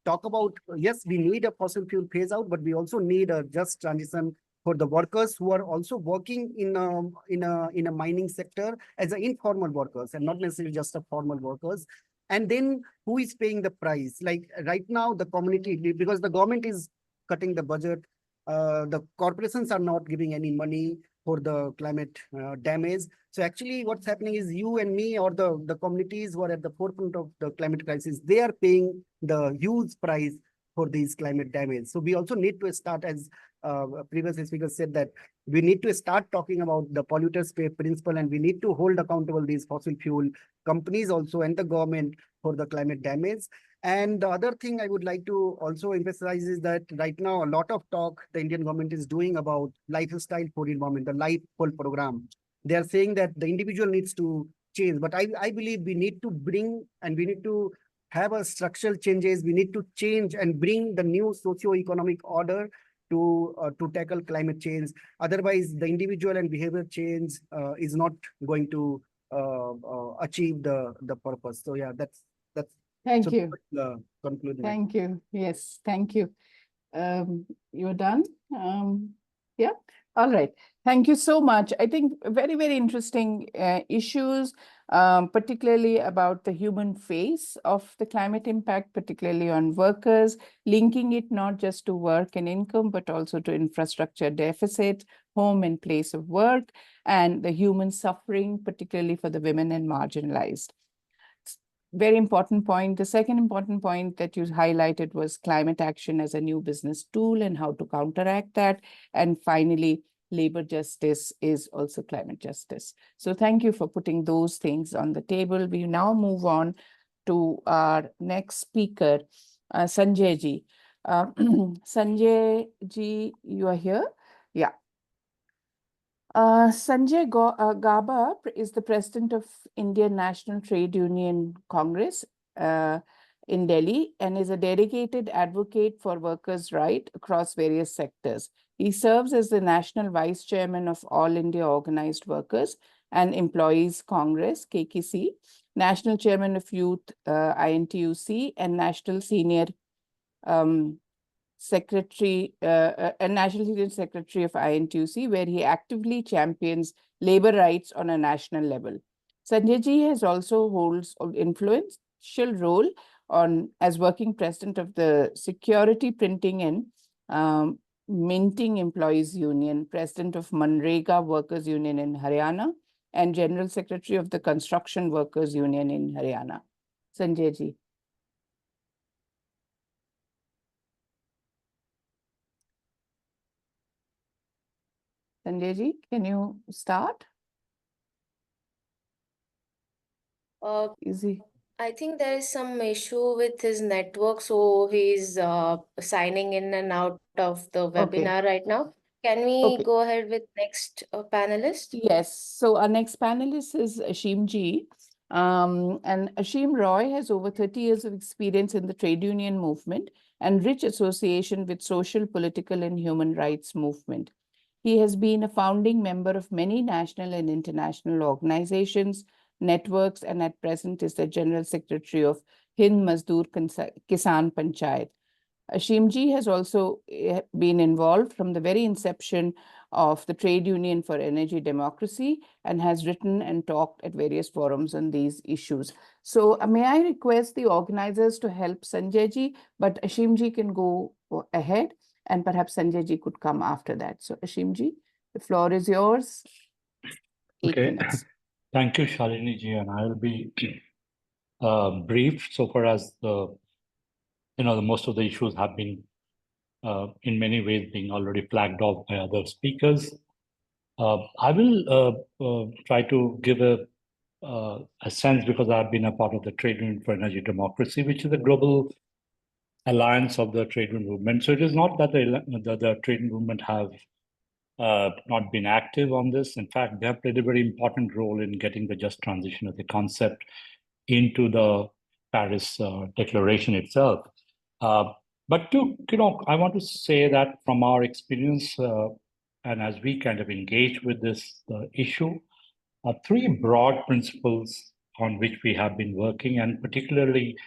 talk about, yes, we need a fossil fuel phase out, but we also need a just transition for the workers who are also working in a mining sector as an informal workers, and not necessarily just a formal workers. And then who is paying the price? Like right now, the community, because the government is cutting the budget, the corporations are not giving any money for the climate damage. So actually what's happening is you and me, or the communities who are at the forefront of the climate crisis, they are paying the huge price for these climate damage. So we also need to start, as previous speakers said, that we need to start talking about the polluters pay principle, and we need to hold accountable these fossil fuel companies also and the government for the climate damage. And the other thing I would like to also emphasize is that right now, a lot of talk the Indian government is doing about lifestyle for environment, the Life Full program. They are saying that the individual needs to change, but I believe we need to bring, and we need to have a structural changes. We need to change and bring the new socio-economic order to tackle climate change. Otherwise, the individual and behavior change is not going to achieve the purpose. So yeah, that's Thank so you. concluding. Thank you. Yes, thank you. You're done? Yeah, all right. Thank you so much. I think very, very interesting issues, particularly about the human face of the climate impact, particularly on workers, linking it not just to work and income, but also to infrastructure deficit, home and place of work, and the human suffering, particularly for the women and marginalized. Very important point. The second important point that you highlighted was climate action as a new business tool and how to counteract that. And finally, labor justice is also climate justice. So thank you for putting those things on the table. We now move on to our next speaker, Sanjay ji. Sanjay ji, you are here? Yeah. Sanjay Gaba is the president of Indian National Trade Union Congress in Delhi and is a dedicated advocate for workers' rights across various sectors. He serves as the national vice chairman of All India Organized Workers and Employees Congress, KKC, national chairman of Youth INTUC, and national senior secretary, and National Senior Secretary of INTUC, where he actively champions labor rights on a national level. Sanjay ji has also holds an influential role as working president of the Security Printing and Minting Employees Union, president of Manrega Workers Union in Haryana, and general secretary of the Construction Workers Union in Haryana. Sanjay ji. Sanjay ji, can you start? Easy. I think there is some issue with his network, so he's signing in and out of the webinar right now. Can we go ahead with next panelist? Yes. So our next panelist is Ashim ji. And Ashim Roy has over 30 years of experience in the trade union movement and rich association with social, political, and human rights movement. He has been a founding member of many national and international organizations, networks, and at present is the General Secretary of Hind Mazdoor Kisan Panchayat. Ashim ji has also been involved from the very inception of the Trade Union for Energy Democracy and has written and talked at various forums on these issues. So may I request the organizers to help Sanjay ji, but Ashim ji can go ahead and perhaps Sanjay ji could come after that. So Ashim ji, the floor is yours. 8 minutes. Thank you, Shalini ji, and I'll be brief so far as the most of the issues have been in many ways being already flagged off by other speakers. I will try to give a sense, because I've been a part of the Trade Union for Energy Democracy, which is a global alliance of the trade union movement. So it is not that the trade union movement have not been active on this. In fact, they have played a very important role in getting the just transition of the concept into the Paris Declaration itself. But I want to say that from our experience, and as we kind of engage with this issue, three broad principles on which we have been working, and particularly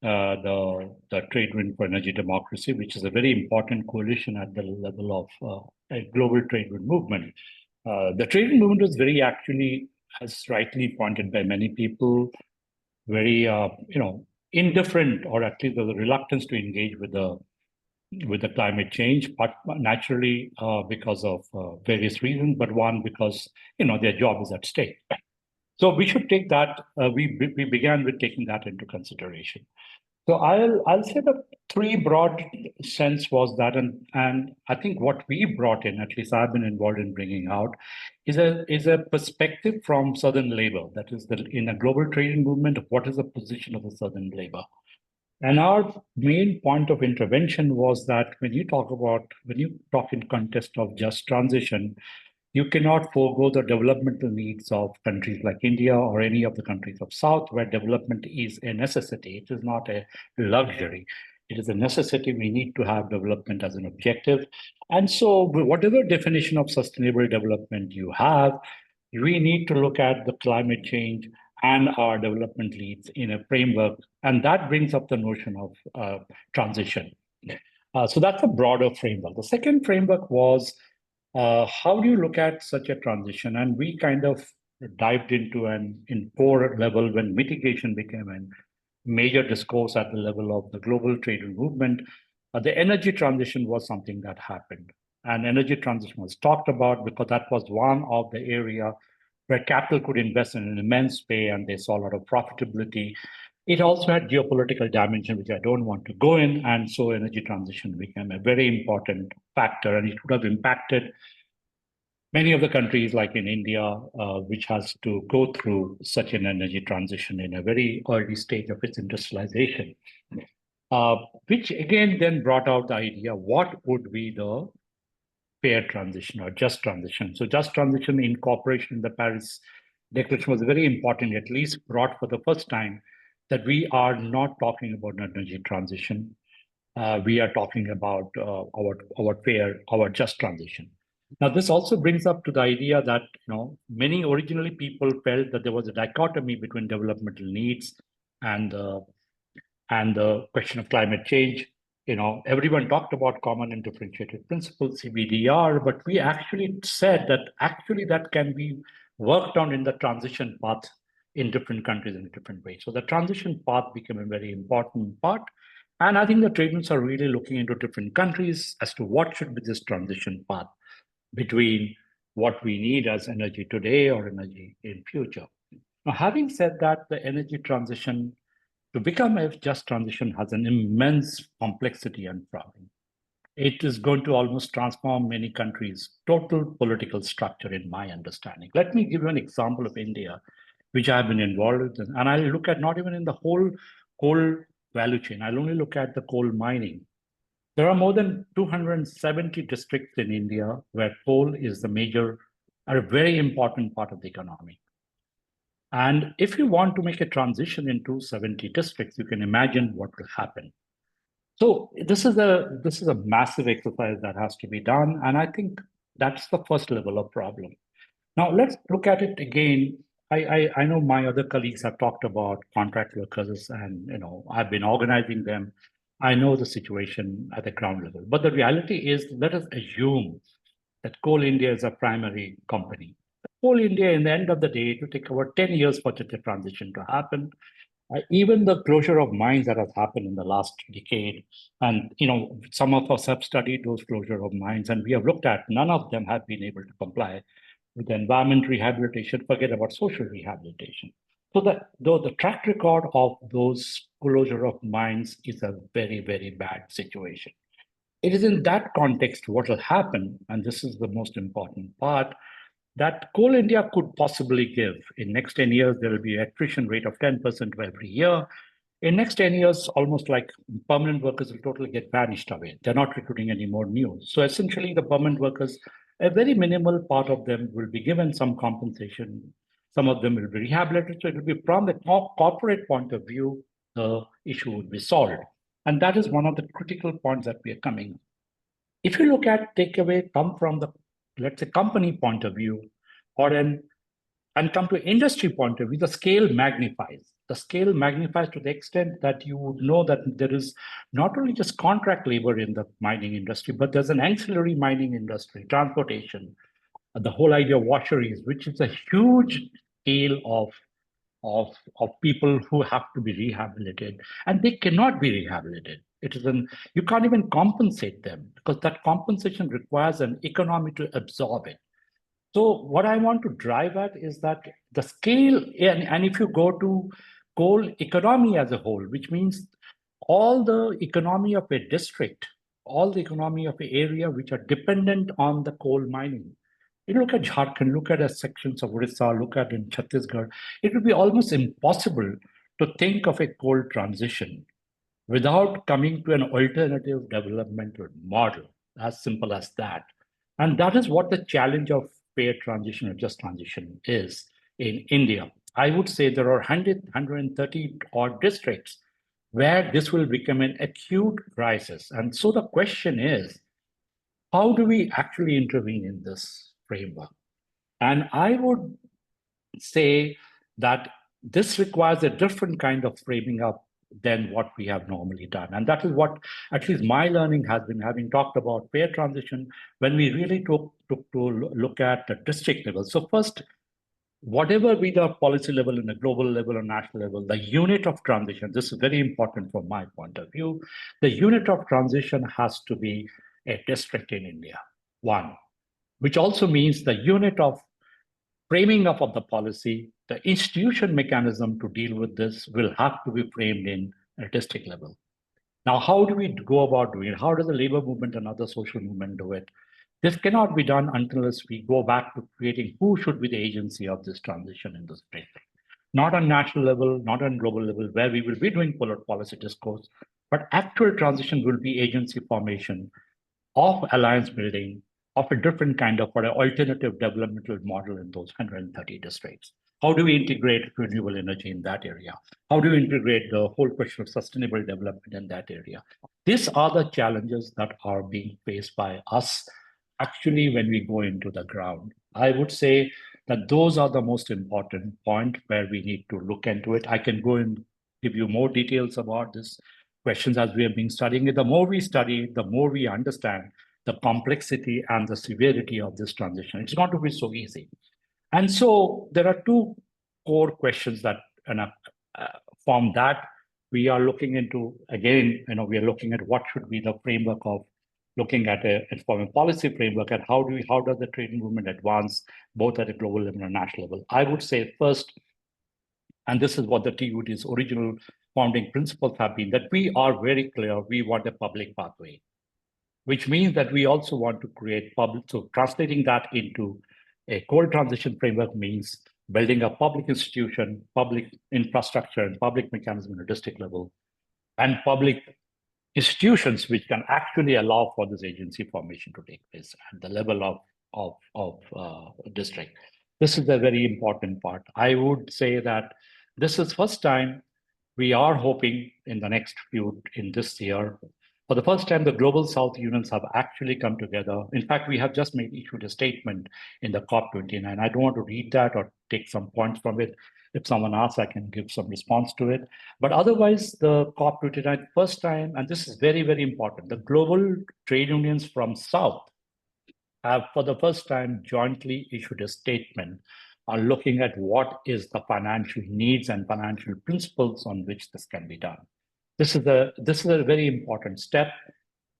the Trade Union for Energy Democracy, which is a very important coalition at the level of a global trade union movement. The trade union movement was very actually, as rightly pointed by many people, very indifferent, or at least the reluctance to engage with the climate change, but naturally because of various reasons, but one because their job is at stake. So we should take that. We began with taking that into consideration. So I'll say the three broad sense was that, and I think what we brought in, at least I've been involved in bringing out, is a perspective from Southern labor. That is, in a global trading movement, what is the position of the Southern labor? And our main point of intervention was that when you talk in context of just transition, You cannot forego the developmental needs of countries like India or any of the countries of South, where development is a necessity. It is not a luxury. It is a necessity. We need to have development as an objective. And so whatever definition of sustainable development you have, we need to look at the climate change and our development needs in a framework. And that brings up the notion of transition. So that's a broader framework. The second framework was, how do you look at such a transition? And we kind of dived into an in core level when mitigation became a major discourse at the level of the global trade movement. The energy transition was something that happened. And energy transition was talked about because that was one of the area where capital could invest in an immense way and they saw a lot of profitability. It also had geopolitical dimension, which I don't want to go in. And so energy transition became a very important factor, and it would have impacted many of the countries like in India, which has to go through such an energy transition in a very early stage of its industrialization, which again then brought out the idea, what would be the fair transition or just transition? So just transition incorporation in the Paris Declaration was very important, at least brought for the first time that we are not talking about energy transition. We are talking about our just transition. Now, this also brings up to the idea that many originally people felt that there was a dichotomy between developmental needs and the question of climate change. Everyone talked about common and differentiated principles, CBDR, but we actually said that actually that can be worked on in the transition path in different countries in a different way. So the transition path became a very important part. And I think the trades are really looking into different countries as to what should be this transition path between what we need as energy today or energy in future. Now, having said that, the energy transition to become a just transition has an immense complexity and problem. It is going to almost transform many countries' total political structure, in my understanding. Let me give you an example of India, which I've been involved in. And I'll look at not even in the whole coal value chain. I'll only look at the coal mining. There are more than 270 districts in India where coal is a very important part of the economy. And if you want to make a transition into 70 districts, you can imagine what will happen. So this is a massive exercise that has to be done. And I think that's the first level of problem. Now let's look at it again. I know my other colleagues have talked about contract workers and I've been organizing them. I know the situation at the ground level. But the reality is, let us assume that Coal India is a primary company. Coal India, in the end of the day, it will take over 10 years for such a transition to happen. Even the closure of mines that has happened in the last decade, and some of us have studied those closure of mines, and we have looked at, none of them have been able to comply with the environment rehabilitation, forget about social rehabilitation. So the track record of those closure of mines is a very, very bad situation. It is in that context what will happen, and this is the most important part, that Coal India could possibly give. In next 10 years, there will be an attrition rate of 10% every year. In next 10 years, almost like permanent workers will totally get vanished away. They're not recruiting any more new. So essentially the permanent workers, a very minimal part of them will be given some compensation. Some of them will be rehabilitated. So it will be from the corporate point of view, the issue would be solved. And that is one of the critical points that we are coming. If you look at takeaway come from the, let's say, company point of view, and come to industry point of view, the scale magnifies. The scale magnifies to the extent that you would know that there is not only just contract labor in the mining industry, but there's an ancillary mining industry, transportation, the whole idea of washeries, which is a huge scale of people who have to be rehabilitated, and they cannot be rehabilitated. You can't even compensate them because that compensation requires an economy to absorb it. So what I want to drive at is that the scale, and if you go to coal economy as a whole, which means all the economy of a district, all the economy of an area which are dependent on the coal mining. You look at Jharkhand, look at sections of Orissa, look at in Chhattisgarh, it would be almost impossible to think of a coal transition without coming to an alternative developmental model, as simple as that. And that is what the challenge of fair transition or just transition is in India, I would say there are 130 odd districts where this will become an acute crisis. And so the question is, how do we actually intervene in this framework? And I would say that this requires a different kind of framing up than what we have normally done. And that is what, at least my learning has been, having talked about fair transition, when we really took to look at the district level. So first, whatever be the policy level and the global level or national level, the unit of transition, this is very important from my point of view, the unit of transition has to be a district in India, one, which also means the unit of framing up of the policy, the institution mechanism to deal with this will have to be framed in a district level. Now, how do we go about doing it? How does the labor movement and other social movement do it? This cannot be done unless we go back to creating who should be the agency of this transition in this space. Not on national level, not on global level, where we will be doing policy discourse, but actual transition will be agency formation of alliance building of a different kind of, or an alternative developmental model in those 130 districts. How do we integrate renewable energy in that area? How do we integrate the whole question of sustainable development in that area? These are the challenges that are being faced by us actually when we go into the ground. I would say that those are the most important point where we need to look into it. I can go and give you more details about this questions as we have been studying it. The more we study, the more we understand the complexity and the severity of this transition. It's not to be so easy. And so there are two core questions that from that we are looking into. Again, we are looking at what should be the framework of looking at a foreign policy framework, and how does the trade movement advance both at a global level and national level. I would say first, and this is what the TUD's original founding principles have been, that we are very clear, we want a public pathway, which means that we also want to create public, so translating that into a cold transition framework means building a public institution, public infrastructure, and public mechanism at a district level, and public institutions which can actually allow for this agency formation to take place at the level of district. This is a very important part. I would say that this is first time we are hoping in the next in this year, for the first time, the Global South unions have actually come together. In fact, we have just issued a statement in the COP29. I don't want to read that or take some points from it. If someone asks, I can give some response to it. But otherwise, the COP29, first time, and this is very, very important, the global trade unions from South have for the first time jointly issued a statement on looking at what is the financial needs and financial principles on which this can be done. This is a very important step.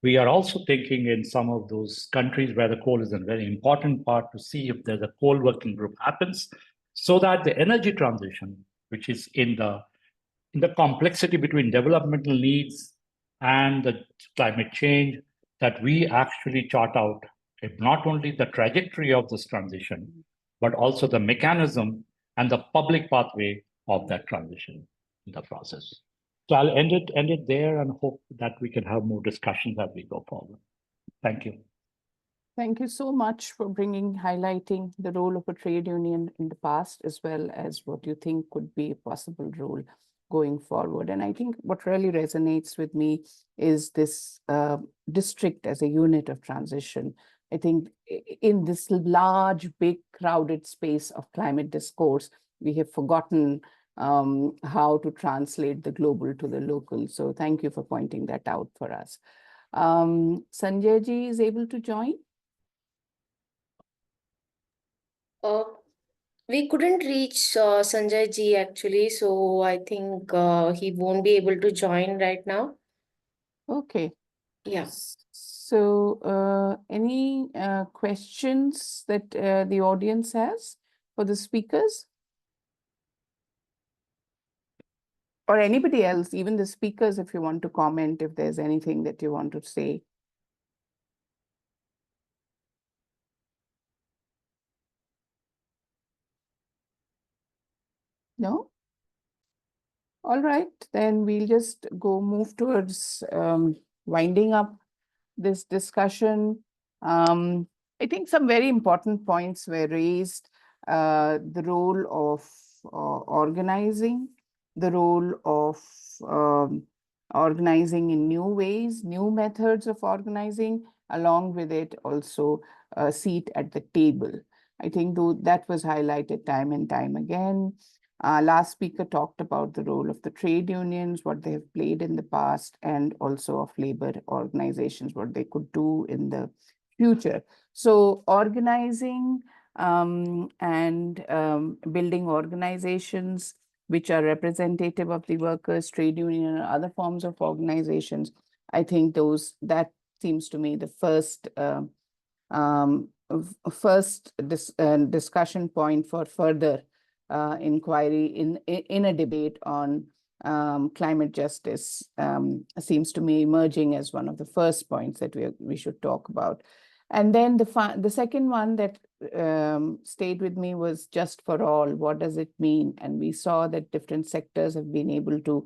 We are also thinking in some of those countries where the coal is a very important part to see if there's a coal working group happens, so that the energy transition, which is in the complexity between developmental needs and the climate change, that we actually chart out not only the trajectory of this transition, but also the mechanism and the public pathway of that transition in the process. So I'll end it there and hope that we can have more discussions as we go forward. Thank you. Thank you so much for highlighting the role of a trade union in the past, as well as what you think could be a possible role going forward. And I think what really resonates with me is this district as a unit of transition. I think in this large, big, crowded space of climate discourse, we have forgotten how to translate the global to the local. So thank you for pointing that out for us. Sanjay ji is able to join? We couldn't reach Sanjay ji actually, so I think he won't be able to join right now. Okay. Yeah. So any questions that the audience has for the speakers? Or anybody else, even the speakers, if you want to comment, if there's anything that you want to say. No? All right, then we'll just move towards winding up this discussion. I think some very important points were raised. The role of organizing, the role of organizing in new ways, new methods of organizing, along with it also a seat at the table. I think that was highlighted time and time again. Last speaker talked about the role of the trade unions, what they have played in the past, and also of labor organizations, what they could do in the future. So organizing and building organizations which are representative of the workers, trade union, and other forms of organizations, I think that seems to me the first discussion point for further inquiry in a debate on climate justice seems to me emerging as one of the first points that we should talk about. And then the second one that stayed with me was just for all. What does it mean? And we saw that different sectors have been able to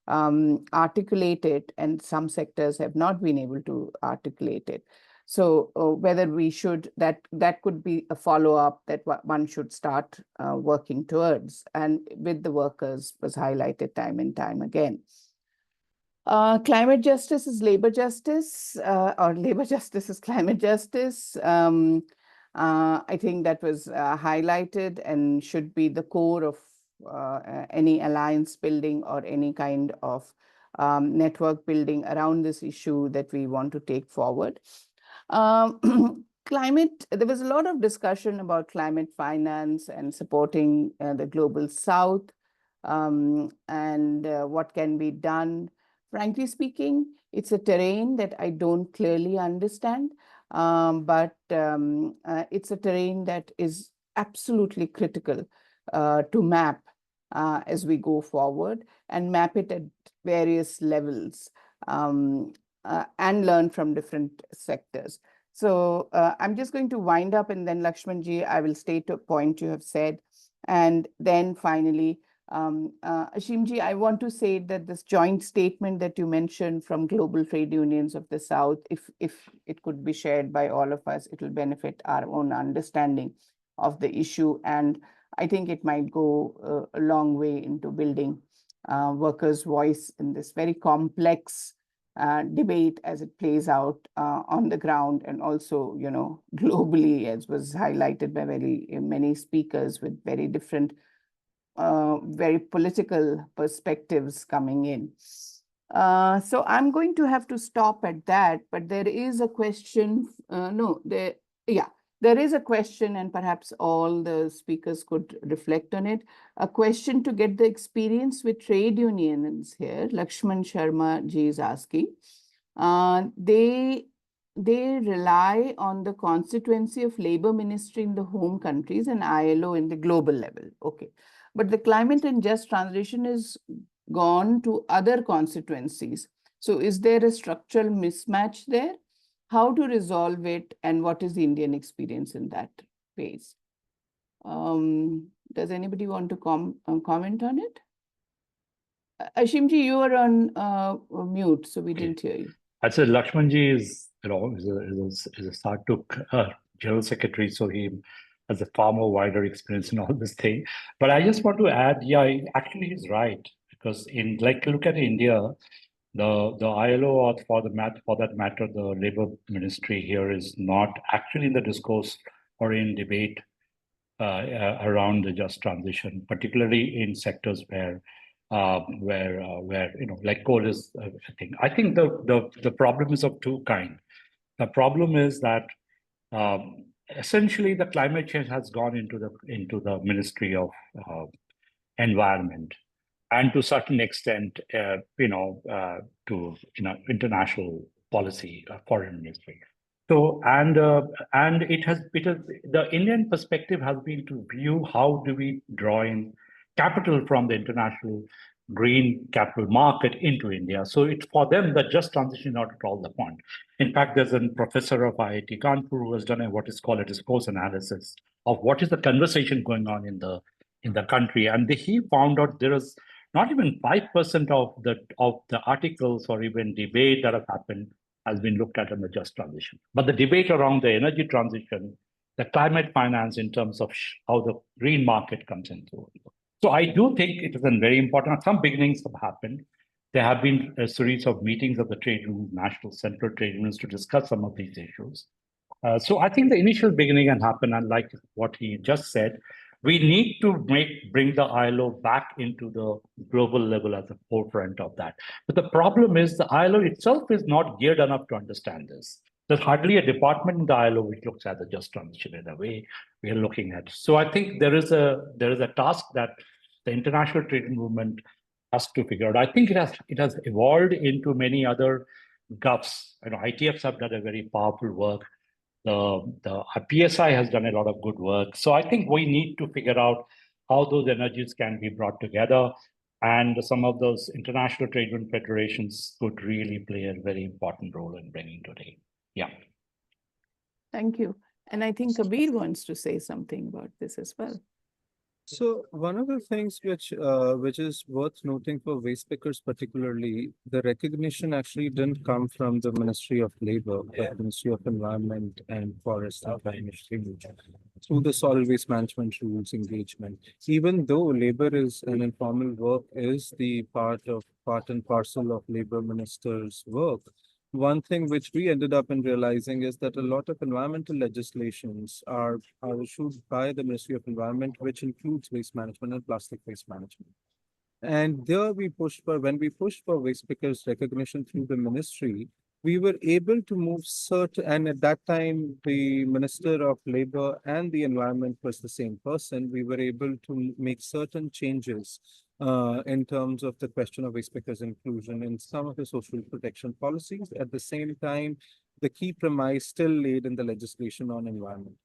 articulate it, and some sectors have not been able to articulate it. So whether we should, that could be a follow-up that one should start working towards, and with the workers was highlighted time and time again. Climate justice is labor justice, or labor justice is climate justice. I think that was highlighted and should be the core of any alliance building or any kind of network building around this issue that we want to take forward. Climate, there was a lot of discussion about climate finance and supporting the global south and what can be done. Frankly speaking, it's a terrain that I don't clearly understand, but it's a terrain that is absolutely critical to map as we go forward, and map it at various levels and learn from different sectors. So I'm just going to wind up, and then Lakshmanji, I will state a point you have said. And then finally, Ashimji, I want to say that this joint statement that you mentioned from global trade unions of the South, if it could be shared by all of us, it will benefit our own understanding of the issue. And I think it might go a long way into building workers' voice in this very complex debate as it plays out on the ground, and also, you know, globally, as was highlighted by many speakers with very different very political perspectives coming in. So I'm going to have to stop at that, but there is a question. There is a question, and perhaps all the speakers could reflect on it. A question to get the experience with trade unions here. Lakshman Sharma ji is asking. They rely on the constituency of labor ministry in the home countries and ILO in the global level. Okay. But the climate and just transition is gone to other constituencies. So is there a structural mismatch there? How to resolve it, and what is the Indian experience in that phase? Does anybody want to comment on it? Ashimji, you are on mute, so we didn't hear you. I'd say Lakshmanji is a Sartuk General Secretary, so he has a far more wider experience in all this thing. But I just want to add, actually he's right, because look at India, the ILO, or for that matter, the labor ministry here is not actually in the discourse or in debate around the just transition, particularly in sectors where like coal is a thing. I think the problem is of two kinds. The problem is that essentially the climate change has gone into the Ministry of Environment, and to a certain extent, to international policy, foreign ministry. So and it has the Indian perspective has been to view how do we draw in capital from the international green capital market into India. So it's for them that just transition is not at all the point. In fact, there's a professor of IIT Kanpur who has done what is called a discourse analysis of what is the conversation going on in the country, and he found out there is not even 5% of the articles or even debate that have happened has been looked at in the just transition. But the debate around the energy transition, the climate finance in terms of how the green market comes into it. So I do think it is very important. Some beginnings have happened. There have been a series of meetings of the trade unions, national central trade unions, to discuss some of these issues. So I think the initial beginning can happen, and like what he just said, we need to bring the ILO back into the global level at the forefront of that. But the problem is the ILO itself is not geared enough to understand this. There's hardly a department in the ILO which looks at the just transition in a way we are looking at. So I think there is a task that the international trade movement has to figure out. I think it has evolved into many other GUFs. ITFs have done a very powerful work. The PSI has done a lot of good work. So I think we need to figure out how those energies can be brought together. And some of those international trade union federations could really play a very important role in bringing today. Yeah. Thank you. And I think Kabir wants to say something about this as well. So one of the things which is worth noting for waste pickers particularly, the recognition actually didn't come from the Ministry of Labor, but the Ministry of Environment and Forest and Climate Change through the solid waste management rules engagement. Even though labor is an informal work is the part and parcel of labor minister's work, one thing which we ended up in realizing is that a lot of environmental legislations are issued by the Ministry of Environment, which includes waste management and plastic waste management. And there when we pushed for waste pickers recognition through the ministry, we were able to move and at that time, the Minister of Labor and the Environment was the same person. We were able to make certain changes in terms of the question of waste pickers inclusion in some of the social protection policies. At the same time, the key premise still laid in the legislation on environment.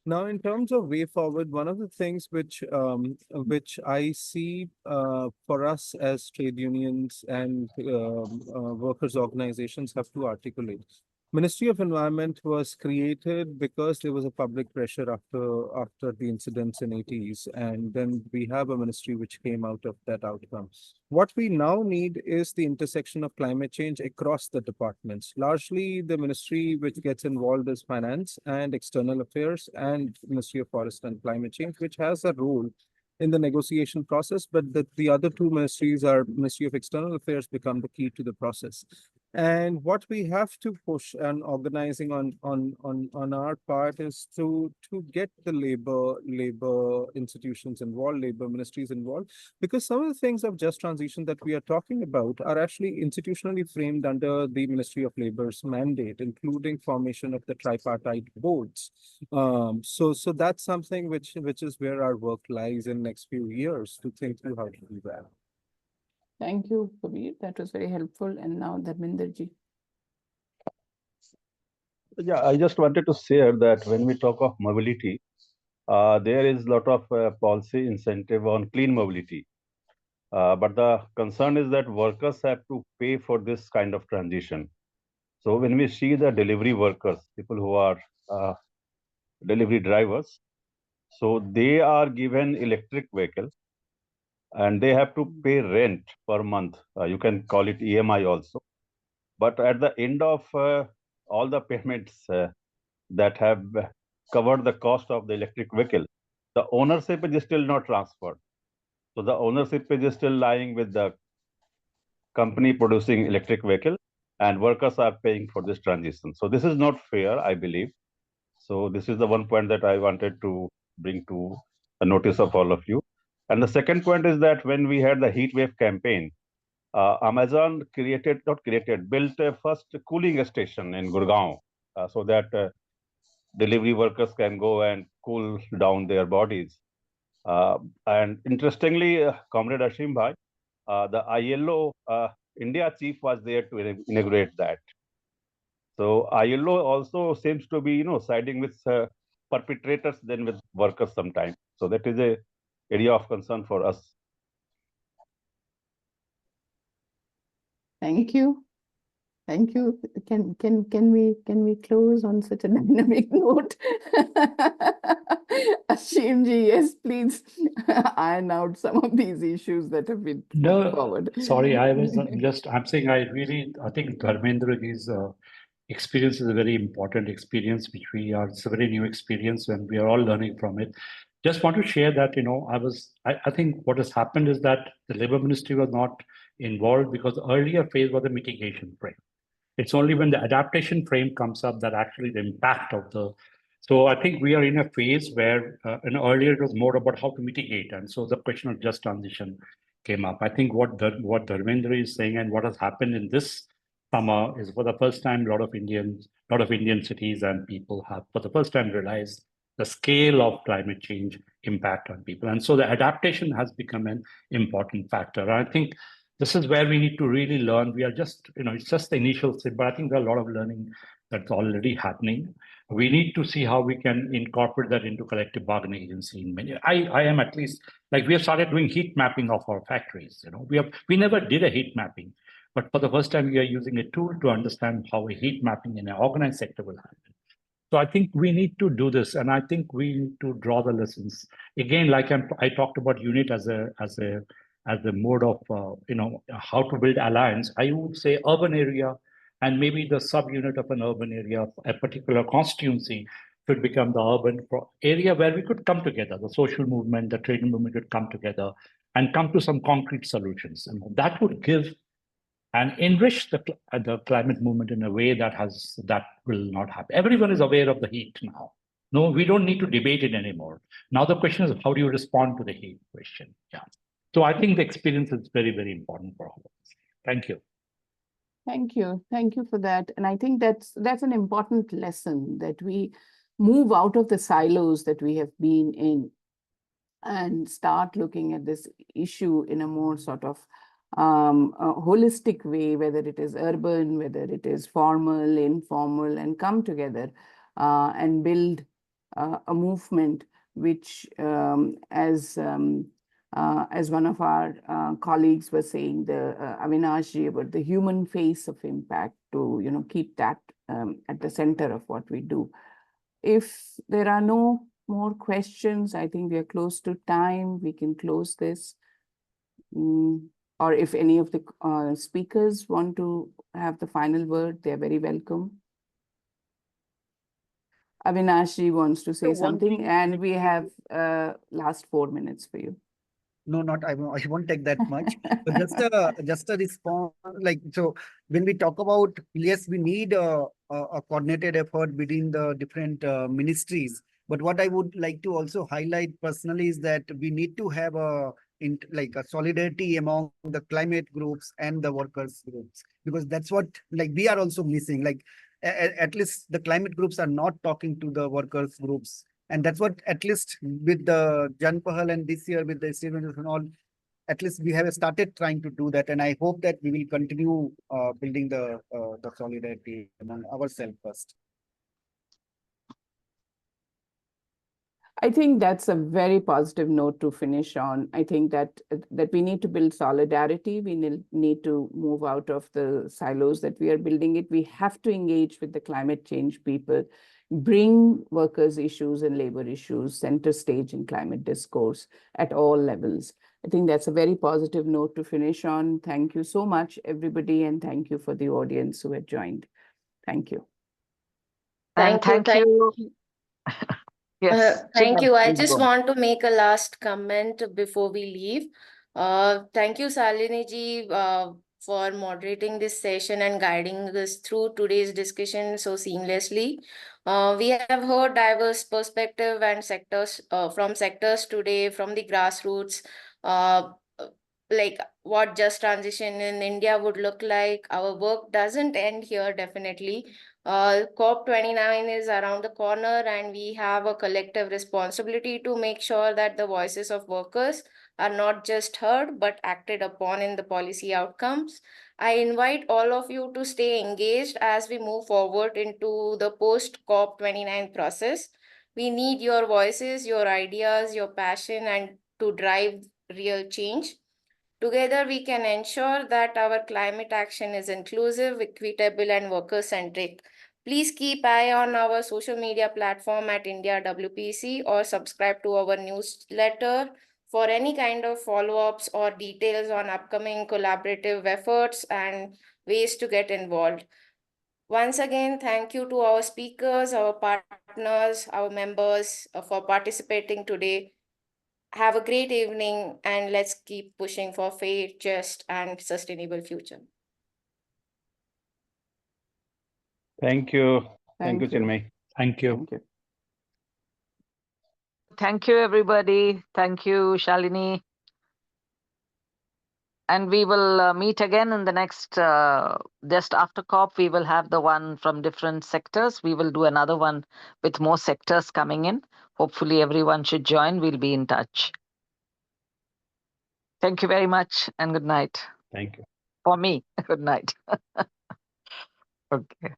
Now, in terms of way forward, one of the things which I see for us as trade unions and workers' organizations have to articulate. Ministry of Environment was created because there was a public pressure after the incidents in 80s, and then we have a ministry which came out of that outcome. What we now need is the intersection of climate change across the departments. Largely, the ministry which gets involved is Finance and External Affairs and Ministry of Forest and Climate Change, which has a role in the negotiation process, but the other two ministries are Ministry of External Affairs become the key to the process. And what we have to push and organizing on our part is to get the labor institutions involved, labor ministries involved, because some of the things of just transition that we are talking about are actually institutionally framed under the Ministry of Labor's mandate, including formation of the tripartite boards. So that's something which is where our work lies in next few years to think through how to do that. Thank you, Kabir. That was very helpful. And now Dharmenderji. Yeah, I just wanted to share that when we talk of mobility, there is a lot of policy incentive on clean mobility. But the concern is that workers have to pay for this kind of transition. So when we see the delivery workers, people who are delivery drivers, so they are given electric vehicle and they have to pay rent per month. You can call it EMI also. But at the end of all the payments that have covered the cost of the electric vehicle, the ownership is still not transferred. So the ownership is still lying with the company producing electric vehicle, and workers are paying for this transition. So this is not fair, I believe. So this is the one point that I wanted to bring to a notice of all of you. And the second point is that when we had the heat wave campaign, Amazon built a first cooling station in Gurgaon so that delivery workers can go and cool down their bodies. And interestingly, Comrade Ashim Bhai, the ILO India chief was there to inaugurate that. So ILO also seems to be, siding with perpetrators than with workers sometimes. So that is a area of concern for us. Thank you. Thank you. Can we close on such a dynamic note? Ashimji, yes, please iron out some of these issues that have been put forward. Sorry, I'm saying I think Dharmendraji's experience is a very important experience, which it's a very new experience and we are all learning from it. Just want to share that, I think what has happened is that the Labor Ministry was not involved because the earlier phase was the mitigation frame. It's only when the adaptation frame comes up that actually the impact of so I think we are in a phase where, earlier it was more about how to mitigate. And so the question of just transition came up. I think what Dharmendra is saying and what has happened in this summer is for the first time, a lot of Indian cities and people have for the first time realized the scale of climate change impact on people. And so the adaptation has become an important factor. And I think this is where we need to really learn. We are just, it's just the initial step, but I think there are a lot of learning that's already happening. We need to see how we can incorporate that into collective bargaining agency in many. I am at least, like, we have started doing heat mapping of our factories. We never did a heat mapping, but for the first time we are using a tool to understand how a heat mapping in an organized sector will happen. So I think we need to do this, and I think we need to draw the lessons. Again, like I talked about unit as a mode of how to build alliance. I would say urban area and maybe the subunit of an urban area, a particular constituency should become the urban area where we could come together. The social movement, the trade movement could come together and come to some concrete solutions, and that would give and enrich the climate movement in a way that will not happen. Everyone is aware of the heat now. No, we don't need to debate it anymore. Now the question is, how do you respond to the heat question? Yeah. So I think the experience is very, very important for all of us. Thank you. Thank you. Thank you for that. And I think that's an important lesson, that we move out of the silos that we have been in and start looking at this issue in a more sort of a holistic way, whether it is urban, whether it is formal, informal, and come together and build a movement which, as one of our colleagues was saying, Avinashji, about the human face of impact, to keep that at the center of what we do. If there are no more questions, I think we are close to time. We can close this. Or if any of the speakers want to have the final word, they're very welcome. Avinashji wants to say something, and we have last 4 minutes for you. No, I won't take that much. But just a response, so when we talk about, yes, we need a coordinated effort between the different ministries. But what I would like to also highlight personally is that we need to have a solidarity among the climate groups and the workers groups, because that's what we are also missing. At least the climate groups are not talking to the workers groups. And that's what, at least with the Jan Pahal and this year with the statements and all, at least we have started trying to do that. And I hope that we will continue building the solidarity among ourselves first. I think that's a very positive note to finish on. I think that we need to build solidarity. We need to move out of the silos that we are building it. We have to engage with the climate change people, bring workers' issues and labor issues center stage in climate discourse at all levels. I think that's a very positive note to finish on. Thank you so much, everybody, and thank you for the audience who had joined. Thank you. Thank you. Yes. Thank you. I Please just go on. want to make a last comment before we leave. Thank you, Shalini ji, for moderating this session and guiding us through today's discussion so seamlessly. We have heard diverse perspective and sectors from sectors today, from the grassroots, like what just transition in India would look like. Our work doesn't end here, definitely. COP29 is around the corner, and we have a collective responsibility to make sure that the voices of workers are not just heard but acted upon in the policy outcomes. I invite all of you to stay engaged as we move forward into the post-COP29 process. We need your voices, your ideas, your passion, and to drive real change. Together, we can ensure that our climate action is inclusive, equitable, and worker-centric. Please keep eye on our social media platform at India WPC or subscribe to our newsletter for any kind of follow-ups or details on upcoming collaborative efforts and ways to get involved. Once again, thank you to our speakers, our partners, our members for participating today. Have a great evening and let's keep pushing for fair, just, and sustainable future. Thank you. Thank Thank you, you. Chinmay. Thank you. Thank you. Thank you, everybody. Thank you, Shalini. And we will meet again in the next, just after COP, we will have the one from different sectors. We will do another one with more sectors coming in. Hopefully everyone should join. We'll be in touch. Thank you very much and good night. Thank you. For me, good night. Okay.